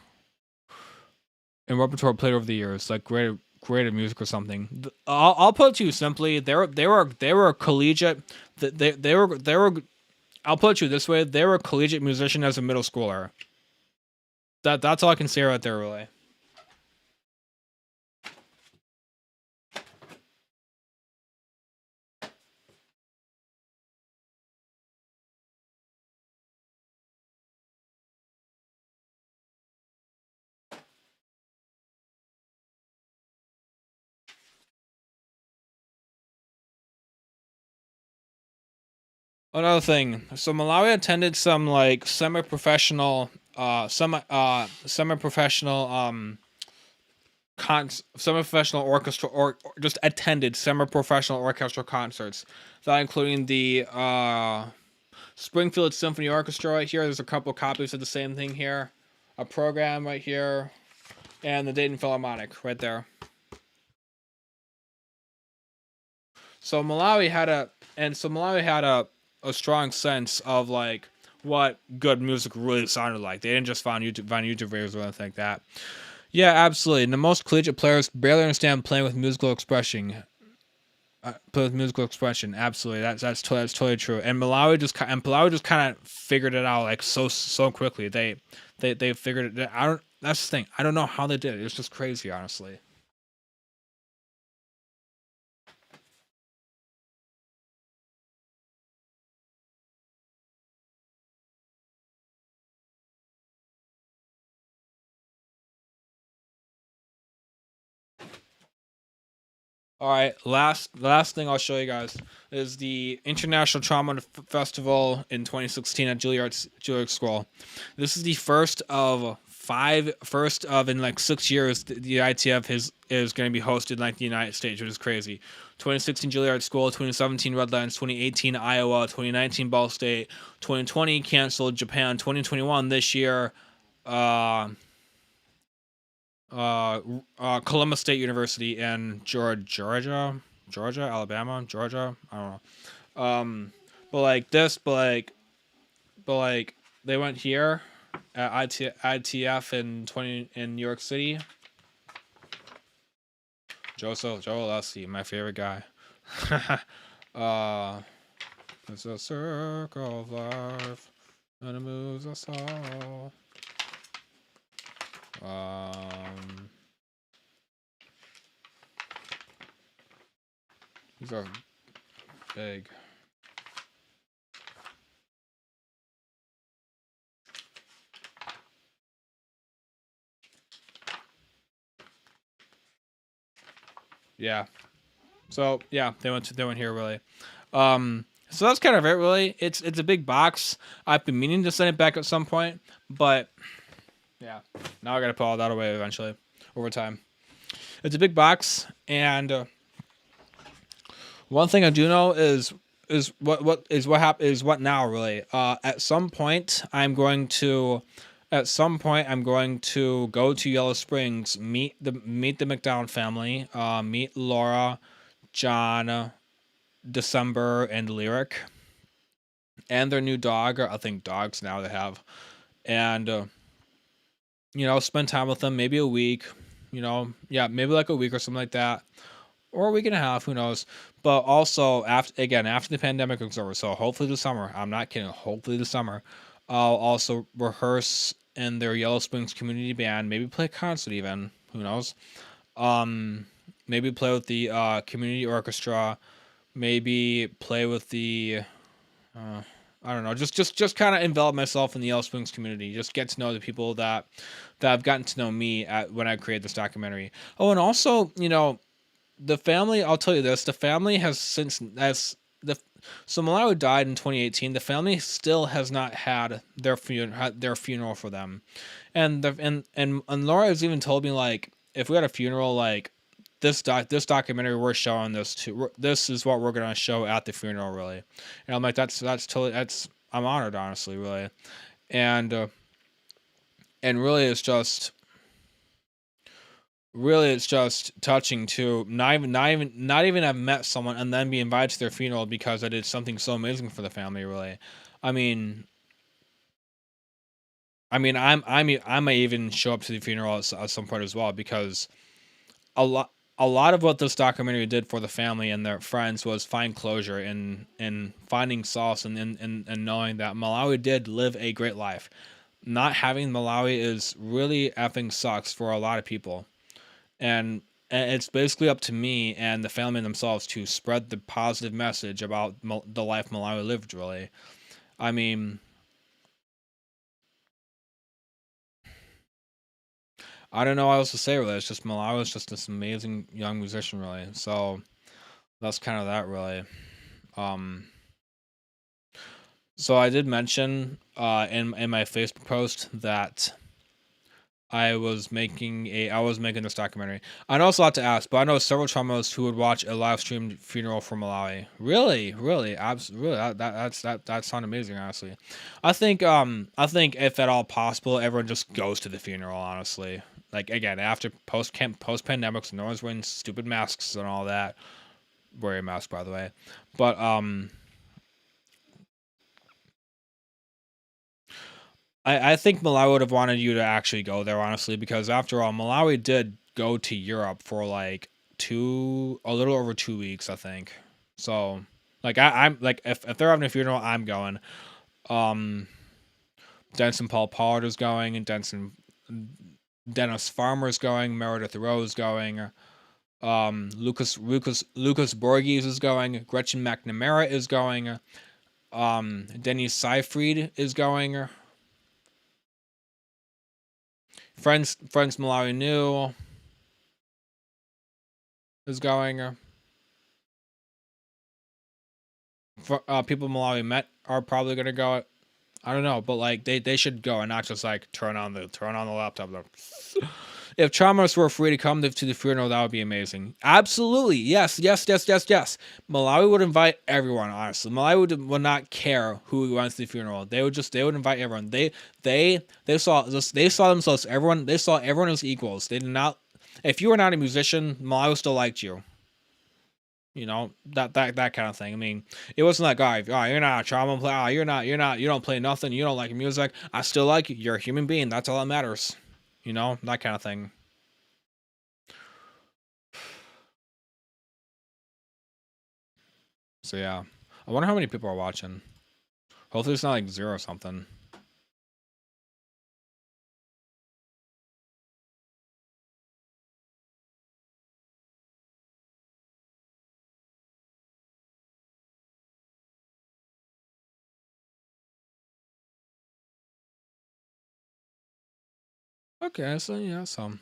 In repertoire played over the years, like grade of music or something. I'll put it to you simply. They were collegiate. They were. I'll put it to you this way. They were a collegiate musician as a middle schooler. That's all I can say right there, really. Another thing, so Malawi attended some like semi-professional orchestra or just attended semi-professional orchestral concerts. That including the Springfield Symphony Orchestra right here. There's a couple copies of the same thing here. A program right here, and the Dayton Philharmonic right there. So Malawi had a strong sense of like what good music really sounded like. They didn't just find YouTube videos or anything like that. Yeah, absolutely. And the most collegiate players barely understand playing with musical expression. Play with musical expression. Absolutely, that's totally true. And Malawi just kind of figured it out like so quickly. They figured it. I don't. That's the thing. I don't know how they did it. It's just crazy, honestly. All right, last thing I'll show you guys is the International Trauma Festival in 2016 at Juilliard School. This is the first of in like 6 years the ITF is going to be hosted in like the United States, which is crazy. 2016 Juilliard School, 2017 Redlands, 2018 Iowa, 2019 Ball State, 2020 canceled Japan, 2021 this year. Columbus State University in Georgia, Alabama, Georgia. I don't know. But like they went here at ITF in New York City. Joel Leslie, my favorite guy. It's a circle of life, and it moves us all. These are big. Yeah. So yeah, they went here really. So that's kind of it really. It's a big box. I've been meaning to send it back at some point, but yeah, now I gotta put all that away eventually over time. It's a big box, and one thing I do know is what now really. At some point I'm going to go to Yellow Springs, meet the McDonald family, meet Laura, John, December, and Lyric, and their new dog. Or I think dogs now they have, and spend time with them, maybe a week. Maybe like a week or something like that, or a week and a half. Who knows? But also after the pandemic is over, so hopefully this summer. I'm not kidding. Hopefully this summer, I'll also rehearse in their Yellow Springs community band. Maybe play a concert even. Who knows? Maybe play with the community orchestra. Maybe play with the I don't know. Just kind of envelop myself in the Yellow Springs community. Just get to know the people that have gotten to know me when I created this documentary. Oh, and also, the family. I'll tell you this: the family has so Malawi died in 2018. The family still has not had their funeral for them, and Laura has even told me like if we had a funeral like this documentary we're showing this to, this is what we're gonna show at the funeral really, and I'm like that's totally I'm honored honestly really, and really it's just touching to not even have met someone and then be invited to their funeral because I did something so amazing for the family really. I may even show up to the funeral at some point as well because a lot of what this documentary did for the family and their friends was find closure in finding solace and knowing that Malawi did live a great life. Not having Malawi is really effing sucks for a lot of people. And it's basically up to me and the family themselves to spread the positive message about the life Malawi lived, really. I mean, I don't know what else to say, really. It's just Malawi is just this amazing young musician, really. So that's kind of that, really. So I did mention in my Facebook post that I was making this documentary. I know it's a lot to ask, but I know several traumas who would watch a live streamed funeral for Malawi. Really, absolutely. That sounds amazing, honestly. I think if at all possible, everyone just goes to the funeral. Honestly, like again, after post pandemics, no one's wearing stupid masks and all that. Wear a mask, by the way. But I think Malawi would have wanted you to actually go there, honestly, because after all, Malawi did go to Europe for like a little over 2 weeks, I think. So, like, I'm like, if they're having a funeral, I'm going. Denson Paul Pollard is going, and Dennis Farmer's going, Meredith Rowe's going, Lucas Borges is going, Gretchen McNamara is going, Denny Seyfried is going, Friends Malawi New is going. People Malawi met are probably gonna go. I don't know, but like they should go and not just like turn on the laptop. If Chalmers were free to come to the funeral, that would be amazing. Absolutely, yes. Malawi would invite everyone. Honestly, Malawi would not care who went to the funeral. They would invite everyone. They saw themselves everyone. They saw everyone as equals. They did not. If you were not a musician, Malawi still liked you. You know, that kind of thing. I mean, it wasn't like, oh, you're not a trombone player. Oh, you don't play nothing. You don't like music. I still like you. You're a human being. That's all that matters. You know, that kind of thing. So yeah, I wonder how many people are watching. Hopefully it's not like 0 or something. Okay, so yeah, some.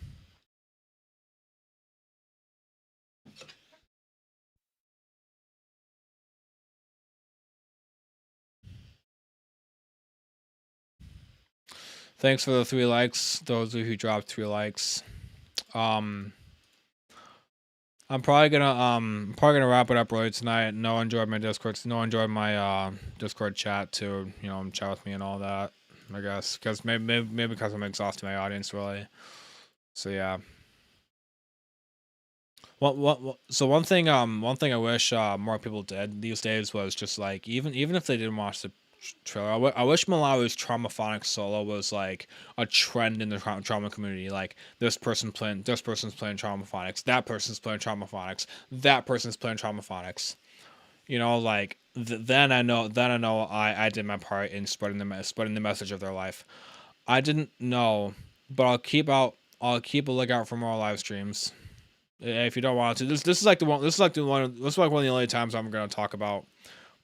Thanks for the 3 likes. Those of you who dropped 3 likes. I'm probably gonna wrap it up early tonight. No one enjoyed my Discord. No one enjoyed my Discord chat to chat with me and all that. I guess because maybe because I'm exhausting my audience really. So yeah. So one thing I wish more people did these days was just like even if they didn't watch the trailer, I wish Malawi's traumaphonic solo was like a trend in the trauma community. Like this person's playing traumaphonics, that person's playing traumaphonics, that person's playing traumaphonics. You know, like then I know I did my part in spreading the message of their life. I didn't know, but I'll keep a lookout for more live streams. If you don't want to, this is like one of the only times I'm gonna talk about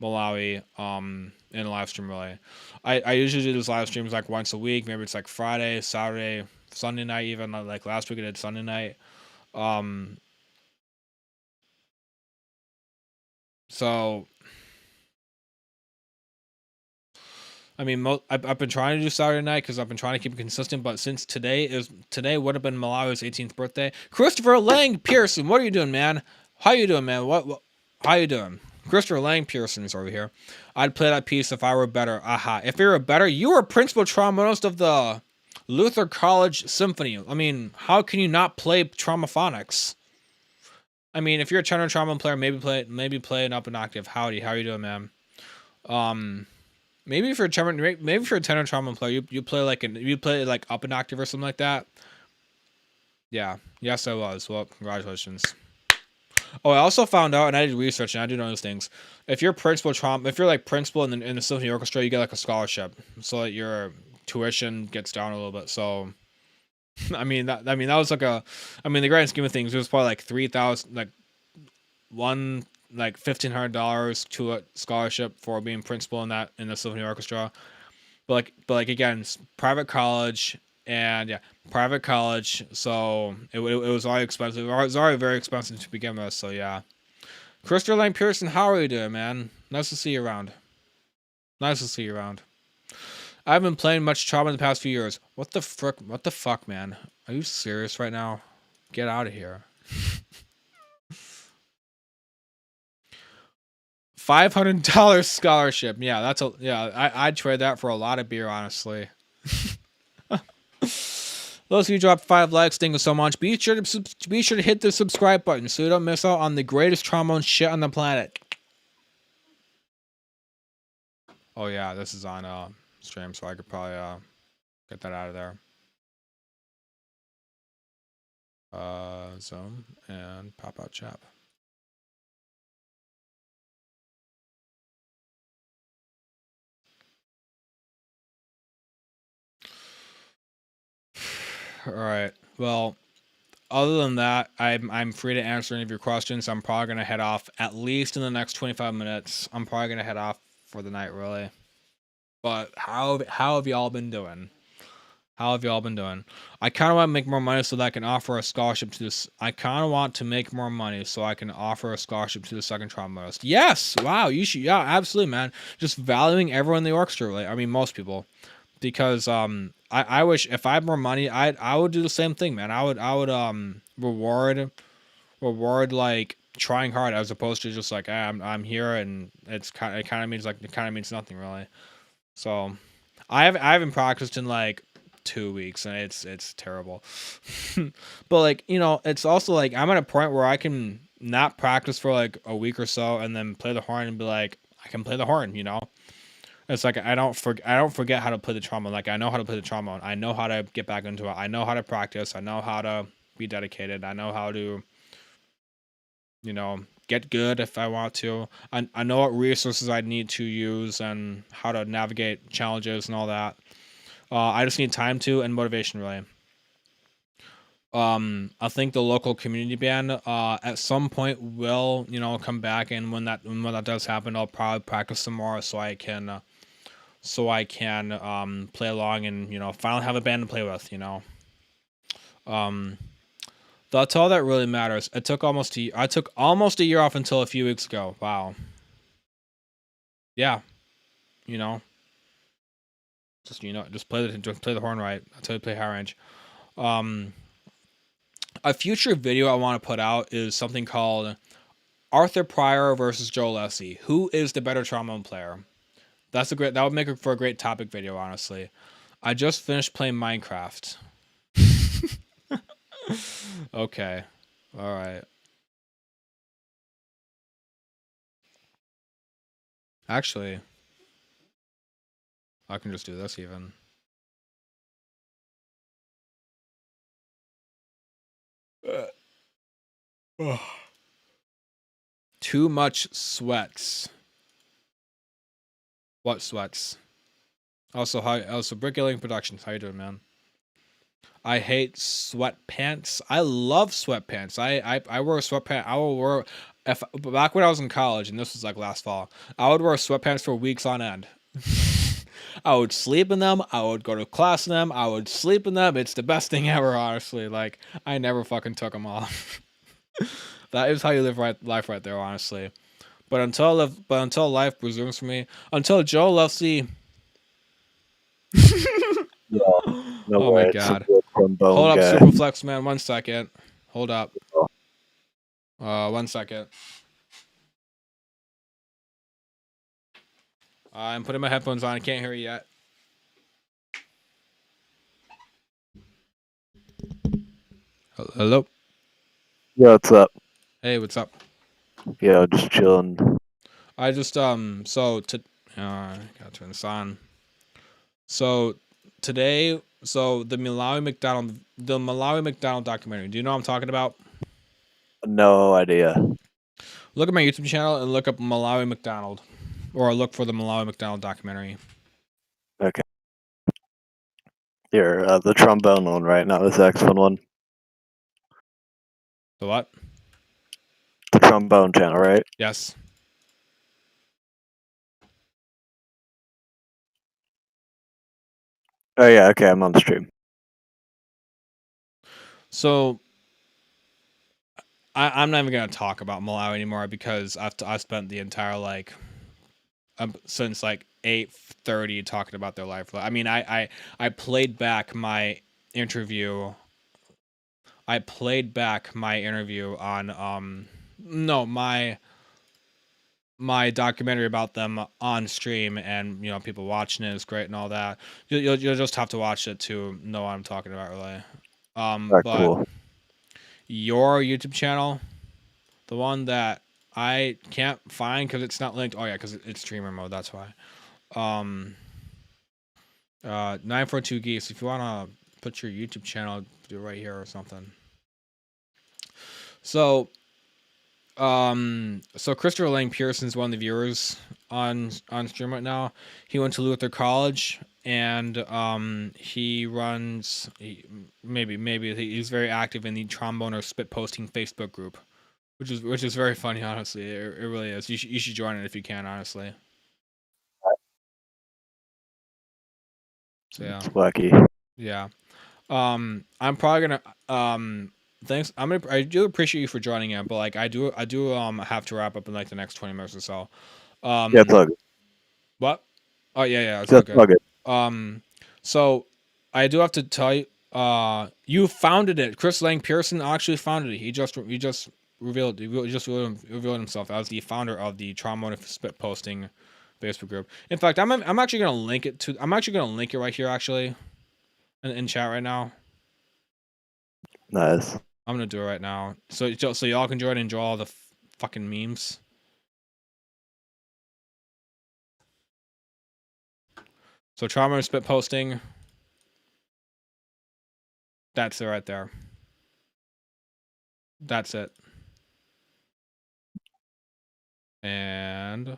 Malawi in a live stream really. I usually do these live streams like once a week. Maybe it's like Friday, Saturday, Sunday night even. Like last week I did Sunday night. So I mean, I've been trying to do Saturday night because I've been trying to keep it consistent. But since today would have been Malawi's 18th birthday, Christopher Lang Pearson, what are you doing, man? How you doing, man? What how you doing? Christopher Lang Pearson is over here. I'd play that piece if I were better. Aha! If you were better, you were principal trombonist of the Luther College Symphony. I mean, how can you not play traumaphonics? I mean, if you're a tenor trombone player, maybe play an up an octave. Howdy, how you doing, man? Maybe if you're a tenor trombone player, you play like up an octave or something like that. Yeah, yes, I was. Well, congratulations. Oh, I also found out, and I did research, and I do know those things. If you're principal in the symphony orchestra, you get like a scholarship, so that your tuition gets down a little bit. So, I mean that was like the grand scheme of things, it was probably like $3,000, like $1,500 to a scholarship for being principal in the symphony orchestra. But again, it's private college, and yeah, private college. So it was already expensive. It was already very expensive to begin with. So yeah, Christopher Lang Pearson, how are you doing, man? Nice to see you around. I haven't been playing much trauma in the past few years. What the fuck, man? Are you serious right now? Get out of here. $500 scholarship. Yeah, I'd trade that for a lot of beer, honestly. Those of you dropped 5 likes, thank you so much. Be sure to hit the subscribe button so you don't miss out on the greatest trombone shit on the planet. Oh yeah, this is on stream, so I could probably get that out of there. Zone and pop out chat. All right. Well, other than that, I'm free to answer any of your questions. I'm probably gonna head off at least in the next 25 minutes. I'm probably gonna head off for the night, really. But how have y'all been doing? How have y'all been doing? I kind of want to make more money so that I can offer a scholarship to this. I kind of want to make more money so I can offer a scholarship to the second trombonist. Yes. Wow. You should. Yeah. Absolutely, man. Just valuing everyone in the orchestra. Like, I mean, most people. Because I wish if I had more money, I would do the same thing, man. I would reward like trying hard as opposed to just like I'm here and it kind of means nothing really. So I haven't practiced in like 2 weeks and it's terrible. But like, you know, it's also like I'm at a point where I can not practice for like a week or so and then play the horn and be like I can play the horn, you know. It's like I don't forget how to play the trombone. Like I know how to play the trombone. I know how to get back into it. I know how to practice. I know how to be dedicated. I know how to, you know, get good if I want to. I know what resources I need to use and how to navigate challenges and all that. I just need time to and motivation really. I think the local community band at some point will, you know, come back, and when that does happen, I'll probably practice some more so I can play along and, you know, finally have a band to play with, you know. That's all that really matters. I took almost a year off until a few weeks ago. Wow. Yeah. You know. Just play the horn right. That's how you play high range. A future video I want to put out is something called Arthur Pryor versus Joe Leslie. Who is the better trombone player? That would make it for a great topic video, honestly. I just finished playing Minecraft. Okay. All right. Actually, I can just do this even. Too much sweats. What sweats? Also, Brickling Productions. How you doing, man? I hate sweatpants. I love sweatpants. I wear sweatpants. I will wear back when I was in college, and this was like last fall. I would wear sweatpants for weeks on end. I would sleep in them. I would go to class in them. I would sleep in them. It's the best thing ever, honestly. Like I never fucking took them off. That is how you live life right there, honestly. But until life resumes for me, until Joe Leslie. Yeah, no Oh way. my god. Hold up, Superflex man. 1 second. Hold up. 1 second. I'm putting my headphones on. I can't hear you yet. Hello. Yeah, what's up? Hey, what's up? Yeah, just chilling. I just gotta turn this on. So today, the Malawi McDonald documentary. Do you know what I'm talking about? No idea. Look at my YouTube channel and look up Malawi McDonald, or look for the Malawi McDonald documentary. Okay. Here, the trombone one, right? Not the saxophone one. The what? The trombone channel, right? Yes. Oh yeah, okay, I'm on the stream. So I'm not even gonna talk about Malawi anymore because I've spent the entire since like 8:30 talking about their life. I mean, I played back my interview. I played back my interview on no my documentary about them on stream, and you know people watching it is great and all that. You'll just have to watch it to know what I'm talking about, really. But cool. Your YouTube channel, the one that I can't find because it's not linked. Oh yeah, because it's streamer mode. That's why. 942 Geese. If you wanna put your YouTube channel, do it right here or something. So Christopher Lang Pearson's one of the viewers on stream right now. He went to Luther College, and he runs he's very active in the trombone or spit posting Facebook group, which is very funny. Honestly, it really is. You should join it if you can. Honestly. So yeah. It's lucky. Yeah. I'm probably gonna thanks. I do appreciate you for joining in, but like I do have to wrap up in like the next 20 minutes or so. Yeah, it's all good. What? Oh yeah, it's Yeah, all it's all good. good. So I do have to tell you, you founded it. Chris Lang Pearson actually founded it. He just revealed himself as the founder of the Trauma and Spit Posting Facebook group. In fact, I'm actually gonna link it right here actually in chat right now. Nice. I'm gonna do it right now, so y'all can join and enjoy all the fucking memes. So Trauma and Spit Posting. That's it right there. That's it. And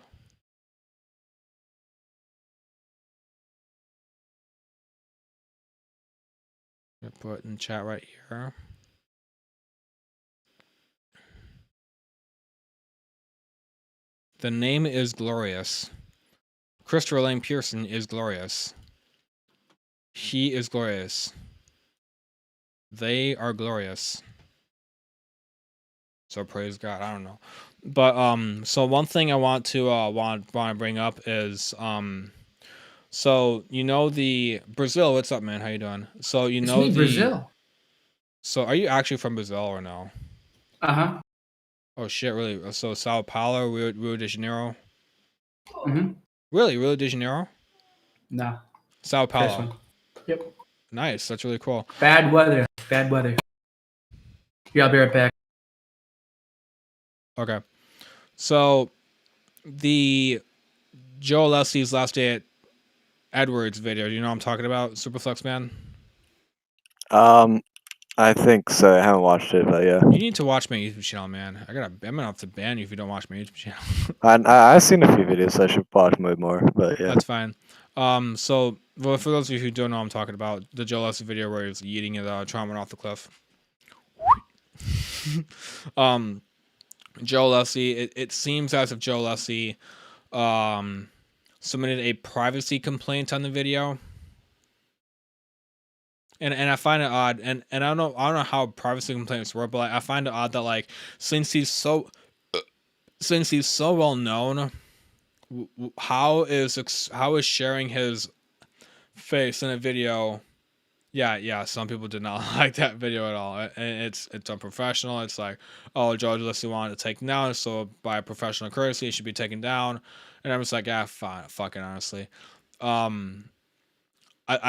I put it in chat right here. The name is glorious. Christopher Lang Pearson is glorious. He is glorious. They are glorious. So praise God. I don't know, but so one thing I want to bring up is so you know the Brazil. What's up, man? How you doing? So you know me, Brazil. So are you actually from Brazil or no? Uh-huh. Oh shit, really? So Sao Paulo, Rio de Janeiro. Mm-hmm. Really, Rio de Janeiro? No. Sao Paulo. First one. Yep. Nice. That's really cool. Bad weather. Yeah, I'll be right back. Okay. So the Joe Leslie's Last Day at Edwards video. Do you know what I'm talking about? Superflex Man? I think so. I haven't watched it, but yeah. You need to watch my YouTube channel, man. I'm gonna have to ban you if you don't watch my YouTube channel. I've seen a few videos, so I should watch more, but yeah. That's fine. So well, for those of you who don't know what I'm talking about, the Joe Leslie video where he's eating the trauma off the cliff. Joe Leslie, it seems as if Joe Leslie submitted a privacy complaint on the video. And I find it odd, and I don't know how privacy complaints work, but I find it odd that like since he's so well known, how is sharing his face in a video? Yeah. Some people did not like that video at all, and it's unprofessional. It's like, oh, George Leslie wanted to take him down, so by professional courtesy, it should be taken down. And I'm just like, fine, fucking honestly. I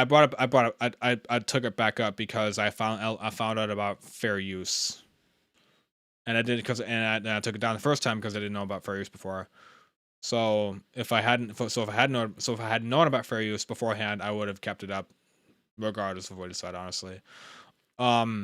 took it back up because I found out about fair use, and I did I took it down the first time because I didn't know about fair use before. So if I had known about fair use beforehand, I would have kept it up, regardless of what he said. Honestly, I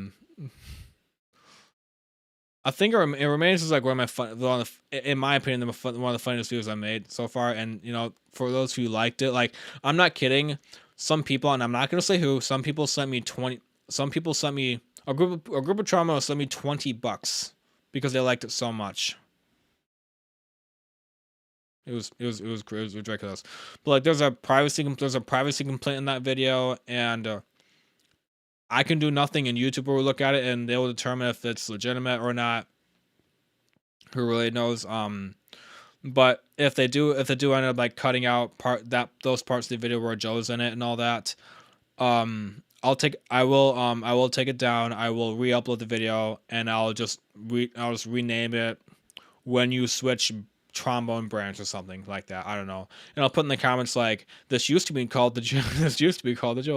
think it remains as like in my opinion, one of the funniest videos I made so far. And you know, for those who liked it, like I'm not kidding. Some people, and I'm not gonna say who, some people sent me a group of trauma sent me $20 because they liked it so much. It was ridiculous. But like there's a privacy complaint in that video, and I can do nothing, and YouTube will look at it and they will determine if it's legitimate or not. Who really knows? But if they do end up like cutting out those parts of the video where Joe's in it and all that, I will take it down. I will re-upload the video, and I'll just rename it When You Switch Trombone Branch or something like that. I don't know. And I'll put in the comments like, this used to be called the Joe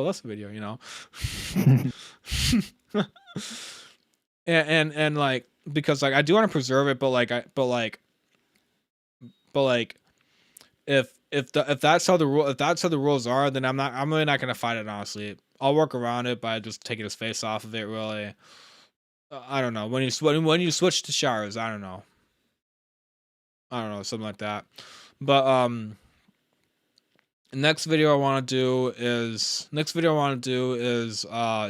Leslie video, you know. and like, because like I do want to preserve it, but if that's how the rules are, then I'm really not gonna fight it, honestly. I'll work around it by just taking his face off of it, really. I don't know, when you switch to showers, I don't know, something like that. But next video I want to do is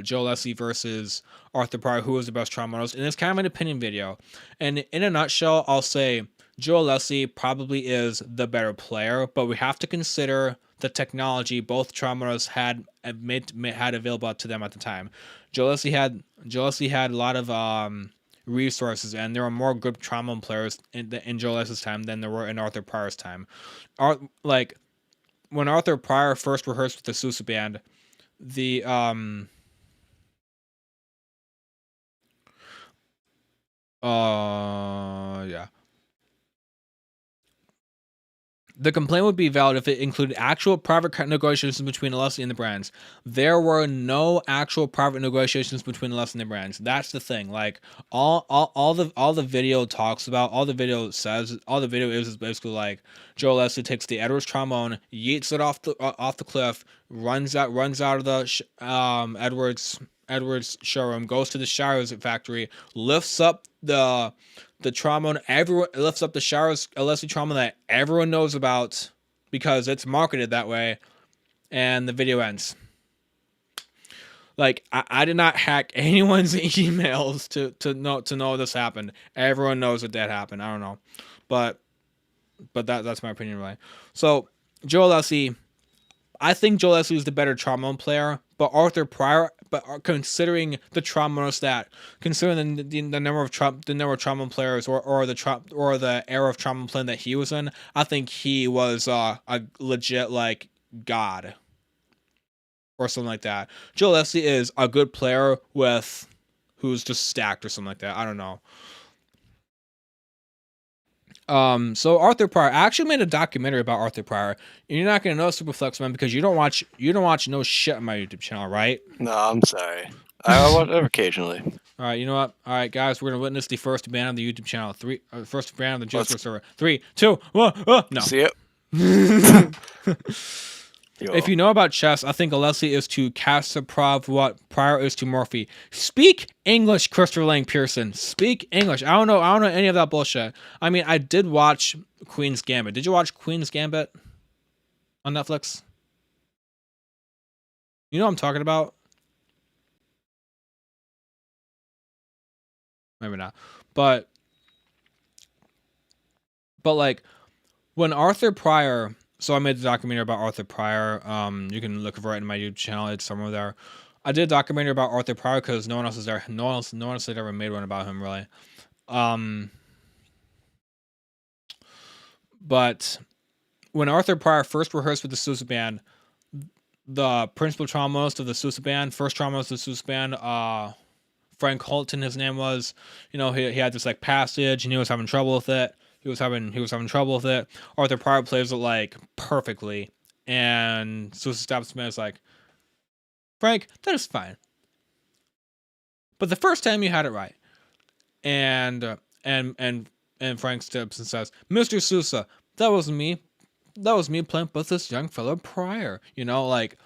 Joe Leslie versus Arthur Pryor, who is the best trauma artist, and it's kind of an opinion video. And in a nutshell, I'll say Joe Leslie probably is the better player, but we have to consider the technology both trauma artists had available to them at the time. Joe Leslie had a lot of resources, and there were more good trauma players in Joe Leslie's time than there were in Arthur Pryor's time. When Arthur Pryor first rehearsed with the Sousa Band, the the complaint would be valid if it included actual private negotiations between Leslie and the brands. There were no actual private negotiations between Leslie and the brands. That's the thing. Like all the video talks about, all the video says, all the video is basically like Joe Leslie takes the Edwards trombone, yeets it off the cliff, runs out of the Edwards showroom, goes to the showers factory, lifts up the trombone. Everyone lifts up the showers Leslie trombone that everyone knows about because it's marketed that way, and the video ends. Like I did not hack anyone's emails to know this happened. Everyone knows that happened. I don't know, but that's my opinion, really. So Joe Leslie, I think Joe Leslie is the better trombone player, but Arthur Pryor. But considering the trombonists considering the number of trombone players or the era of trombone playing that he was in, I think he was a legit like god or something like that. Joe Leslie is a good player who's just stacked or something like that. I don't know. So Arthur Pryor, I actually made a documentary about Arthur Pryor. And you're not gonna know Superflex Man because you don't watch no shit on my YouTube channel, right? No, I'm sorry. I watch it occasionally. All right, you know what? All right, guys, we're gonna witness the first ban of the YouTube channel. First ban of the Discord server. 3, 2, 1. No. See it. If you know about chess, I think Leslie is to Kasparov what Pryor is to Murphy. Speak English, Christopher Lang Pearson. Speak English. I don't know any of that bullshit. I mean, I did watch Queen's Gambit. Did you watch Queen's Gambit on Netflix? You know what I'm talking about? Maybe not. But like when Arthur Pryor. So I made the documentary about Arthur Pryor. You can look for it in my YouTube channel. It's somewhere there. I did a documentary about Arthur Pryor because no one else had ever made one about him, really. But when Arthur Pryor first rehearsed with the Sousa Band, the principal trombonist of the Sousa Band, first trombonist of the Sousa Band, Frank Holton, his name was. You know, he had this like passage, and he was having trouble with it. He was having trouble with it. Arthur Pryor plays it like perfectly, and Sousa stops him and is like, "Frank, that is fine, but the first time you had it right." And Frank steps and says, "Mr. Sousa, that was me playing with this young fellow Pryor." You know, like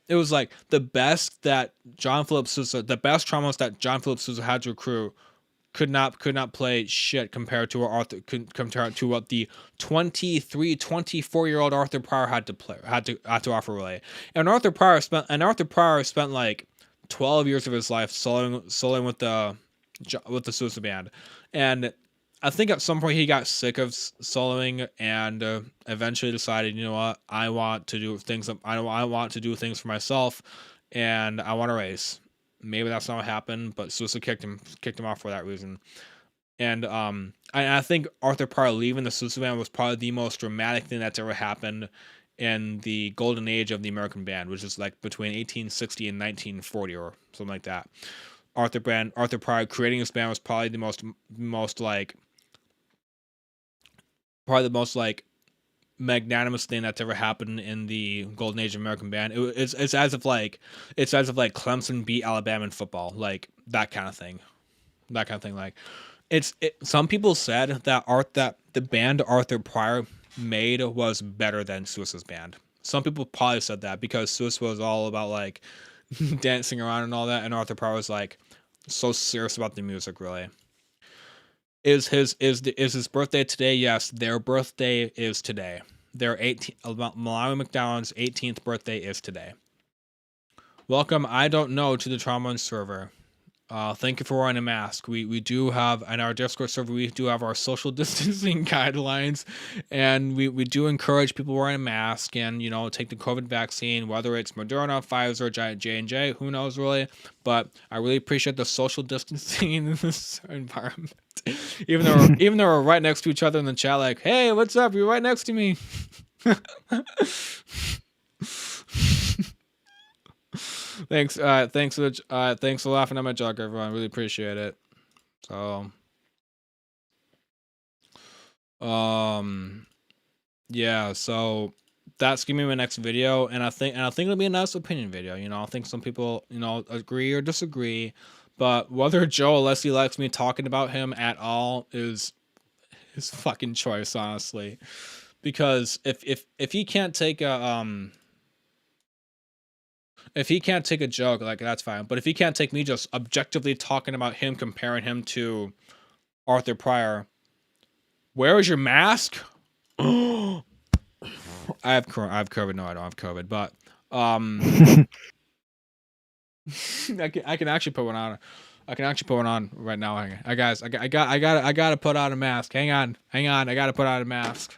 it was like the best that John Philip Sousa, the best trombonist that John Philip Sousa had to recruit. Could not play shit compared to what the 23, 24-year-old Arthur Pryor had to offer, really. And Arthur Pryor spent like 12 years of his life soloing with the Sousa Band, and I think at some point he got sick of soloing and eventually decided, you know what, I want to do things for myself, and I want to race. Maybe that's not what happened, but Sousa kicked him off for that reason. And I think Arthur Pryor leaving the Sousa Band was probably the most dramatic thing that's ever happened in the golden age of the American band, which is like between 1860 and 1940 or something like that. Arthur Pryor creating his band was probably the most magnanimous thing that's ever happened in the golden age of American band. It's as if Clemson beat Alabama in football, like that kind of thing. Like some people said that the band Arthur Pryor made was better than Sousa's band. Some people probably said that because Sousa was all about like dancing around and all that, and Arthur Pryor was like, So serious about the music, really. Is his birthday today? Yes, their birthday is today. Their Malawi McDonald's 18th birthday is today. Welcome, I don't know, to the Trombone server. Thank you for wearing a mask. We do have, in our Discord server, we do have our social distancing guidelines, and we do encourage people wearing a mask and, you know, take the COVID vaccine, whether it's Moderna, Pfizer, J&J, who knows really, but I really appreciate the social distancing in this environment. Even though we're right next to each other in the chat, like, hey, what's up? You're right next to me. Thanks for laughing at my joke, everyone. Really appreciate it. So, yeah. So that's gonna be my next video, and I think it'll be a nice opinion video. You know, I think some people, you know, agree or disagree, but whether Joe or Leslie likes me talking about him at all is his fucking choice, honestly. Because if he can't take a if he can't take a joke, like, that's fine. But if he can't take me just objectively talking about him, comparing him to Arthur Pryor, where is your mask? I have COVID. No, I don't have COVID, but I can actually put one on. I can actually put one on right now. Hang on. Guys, I gotta put on a mask. Hang on. I gotta put on a mask.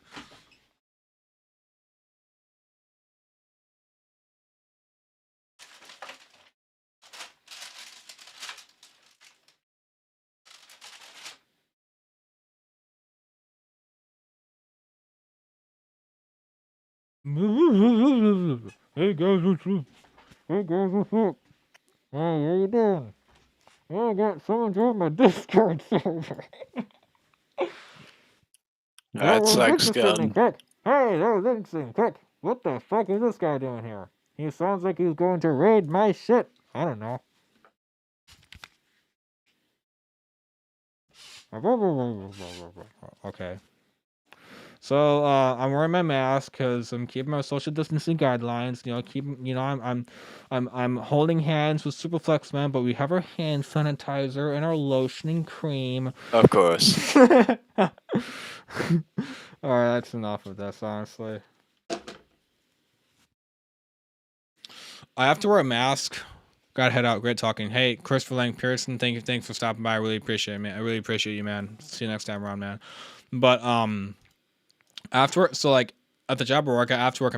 Hey guys, what's up? Hey guys, what's up? Hey, how you doing? Oh, I got someone joined my Discord server. That sucks, God. Quick. Hey, that was interesting. Quick. What the fuck is this guy doing here? He sounds like he's going to raid my shit. I don't know. Okay. So I'm wearing my mask because I'm keeping my social distancing guidelines. You know, I'm holding hands with Superflex Man, but we have our hand sanitizer and our lotion and cream. Of course. All right, that's enough of this, honestly. I have to wear a mask. Gotta head out. Great talking. Hey, Christopher Lang Pearson, thanks for stopping by. I really appreciate it, man. I really appreciate you, man. See you next time around, man. But after, so like at the job I work at, I have to wear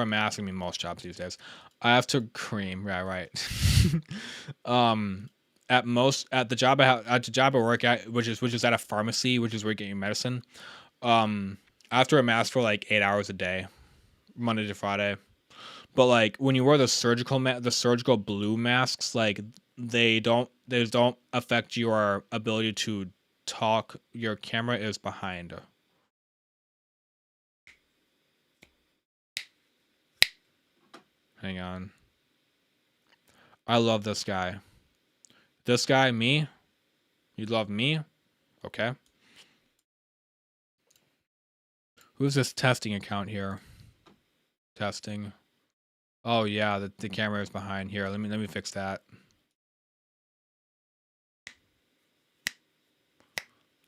a mask. I mean, most jobs these days, I have to cream. Yeah, right. At the job I work at, which is at a pharmacy, which is where you get your medicine. I have to wear a mask for like 8 hours a day, Monday to Friday. But like when you wear the surgical blue masks, like they don't affect your ability to talk. Your camera is behind. Hang on. I love this guy. This guy, me? You love me? Okay. Who's this testing account here? Testing. Oh yeah, the camera is behind here. Let me fix that.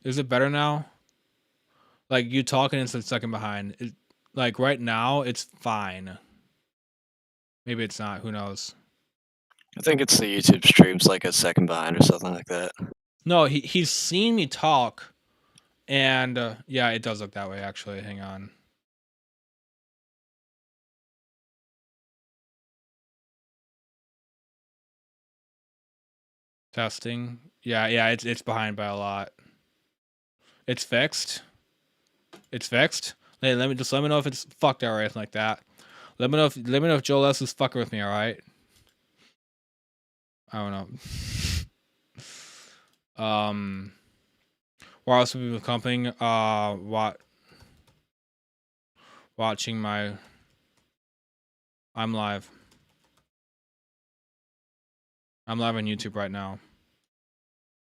Is it better now? Like you talking it's a second behind. Like right now, it's fine. Maybe it's not. Who knows? I think it's the YouTube streams like a second behind or something like that. No, he's seen me talk, and yeah, it does look that way actually. Hang on. Testing. Yeah, it's behind by a lot. It's fixed. It's fixed. Hey, let me know if it's fucked out or anything like that. Let me know if Joel S is fucking with me. All right. I don't know. Where else will be accompanying? Watching my. I'm live. I'm live on YouTube right now.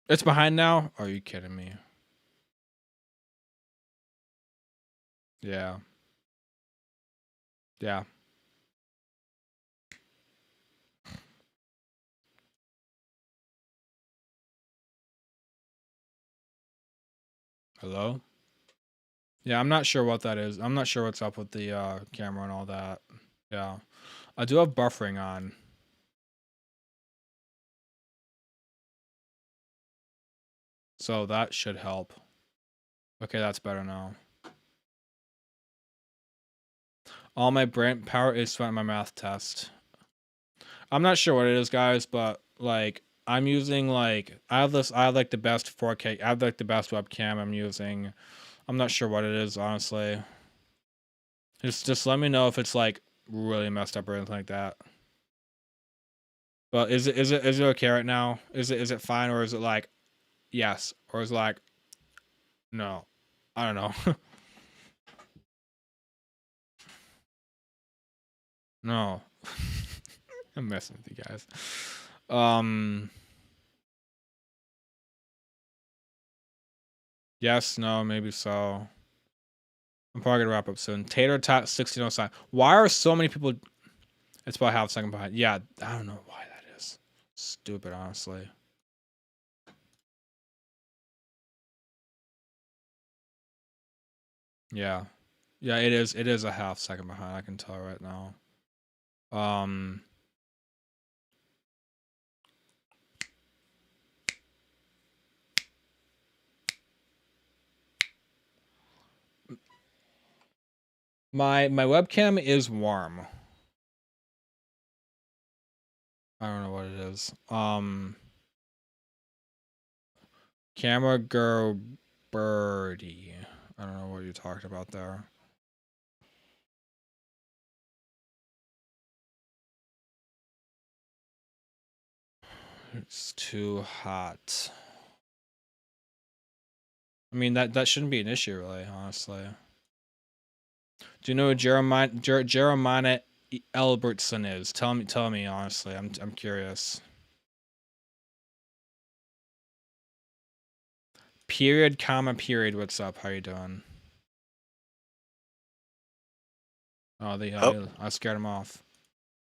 It's behind now? Are you kidding me? Yeah. Yeah. Hello? Yeah, I'm not sure what that is. I'm not sure what's up with the camera and all that. Yeah. I do have buffering on. So that should help. Okay, that's better now. All my brain power is spent on my math test. I'm not sure what it is, guys, but like I'm using like I have like the best 4K. I have like the best webcam I'm using. I'm not sure what it is, honestly. Just let me know if it's like really messed up or anything like that. But is it okay right now? Is it fine, or is it like yes, or is it like no? I don't know. No. I'm messing with you guys. Yes, no, maybe so. I'm probably gonna wrap up soon. Tater Tot 1607. Why are so many people? It's about half a second behind. Yeah, I don't know why that is. Stupid, honestly. Yeah. Yeah, it is. It is a half second behind. I can tell right now. My webcam is warm. I don't know what it is. Camera girl birdie. I don't know what you're talking about there. It's too hot. I mean that shouldn't be an issue, really, honestly. Do you know who Jeremiah Albertson is? Tell me honestly. I'm curious. Period, comma, period. What's up? How you doing? Oh, I scared him off.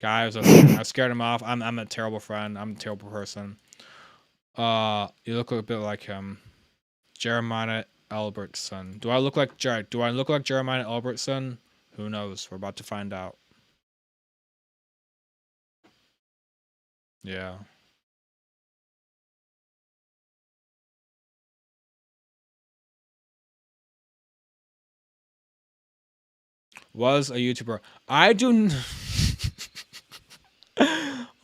Guys, I scared him off. I'm a terrible friend. I'm a terrible person. You look a bit like him. Jeremiah Albertson. Do I look like Jeremiah Albertson? Who knows? We're about to find out. Yeah. Was a YouTuber. I do.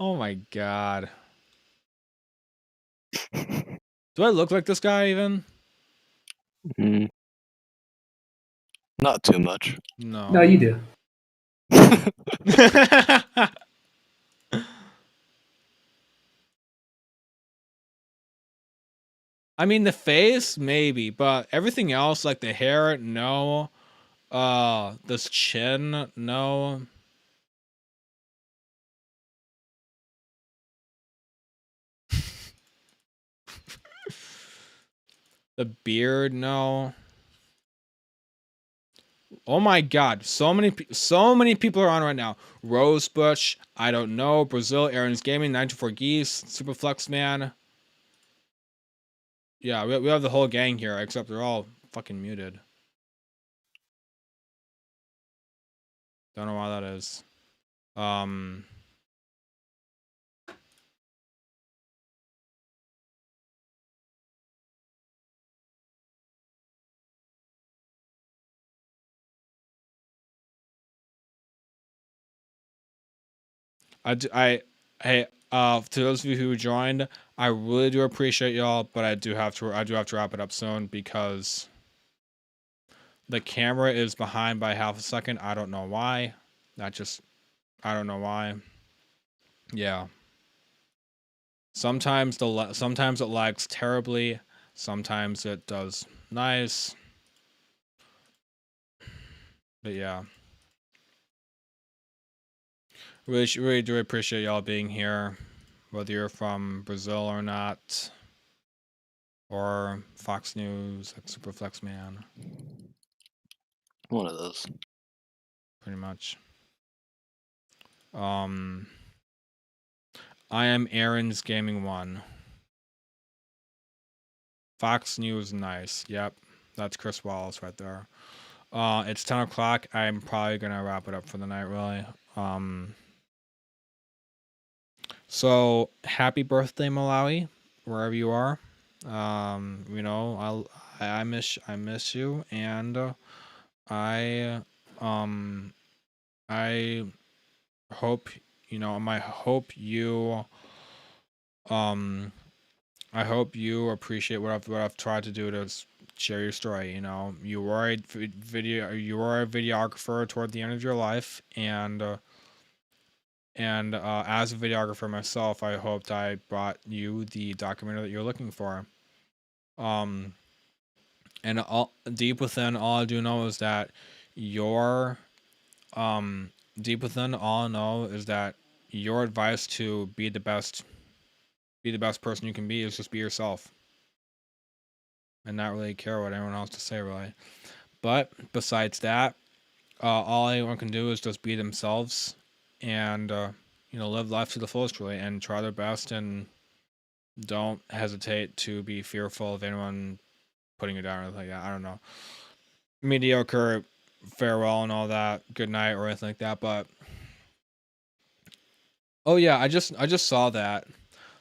Oh my god. Do I look like this guy even? Not too much. No. No, you do. I mean, the face, maybe, but everything else, like the hair, no. This chin, no. The beard, no. Oh my god, so many people are on right now. Rosebush, I don't know. Brazil, Aaron's Gaming, 94 Geese, Superflex Man. Yeah, we have the whole gang here, except they're all fucking muted. Don't know why that is. Hey, to those of you who joined, I really do appreciate y'all, but I do have to wrap it up soon because the camera is behind by half a second. I don't know why. I don't know why. Yeah. Sometimes sometimes it lags terribly. Sometimes it does nice. But yeah. Really do appreciate y'all being here, whether you're from Brazil or not, or Fox News, like Superflex Man. One of those. Pretty much. I am Aaron's Gaming 1. Fox News, nice. Yep. That's Chris Wallace right there. It's 10 o'clock. I'm probably gonna wrap it up for the night, really. So happy birthday, Malawi, wherever you are. You know, I miss you, and I I hope um I hope you appreciate what I've tried to do to share your story. You know, you were a videographer toward the end of your life, and as a videographer myself, I hoped I brought you the documentary that you're looking for. Um, and all deep within, all I do know is that your deep within, all I know is that your advice to be the best person you can be is just be yourself and not really care what anyone else to say, really. But besides that, all anyone can do is just be themselves and live life to the fullest, really, and try their best, and don't hesitate to be fearful of anyone putting you down or anything like that. I don't know, mediocre farewell and all that, good night or anything like that. But oh yeah, I just saw that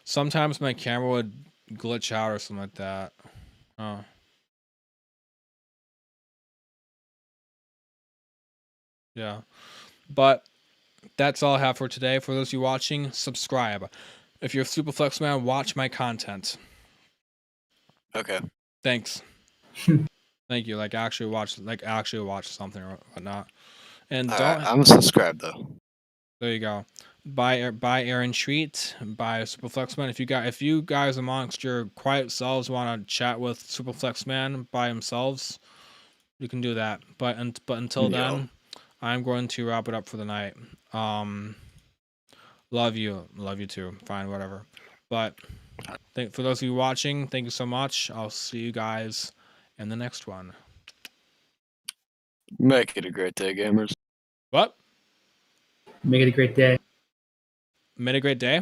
sometimes my camera would glitch out or something like that. Oh. Yeah. But that's all I have for today. For those of you watching, subscribe. If you're a Superflex man, watch my content. Okay. Thanks. Thank you. Like actually watch something or whatnot. And I'm subscribed though. There you go. Buy Aaron Treat, buy Superflex Man. If you guys amongst your quiet selves want to chat with Superflex Man by themselves, you can do that. But until then, I'm going to wrap it up for the night. Love you too. Fine, whatever. But for those of you watching, thank you so much. I'll see you guys in the next one. Make it a great day, gamers. What? Make it a great day. Made a great day?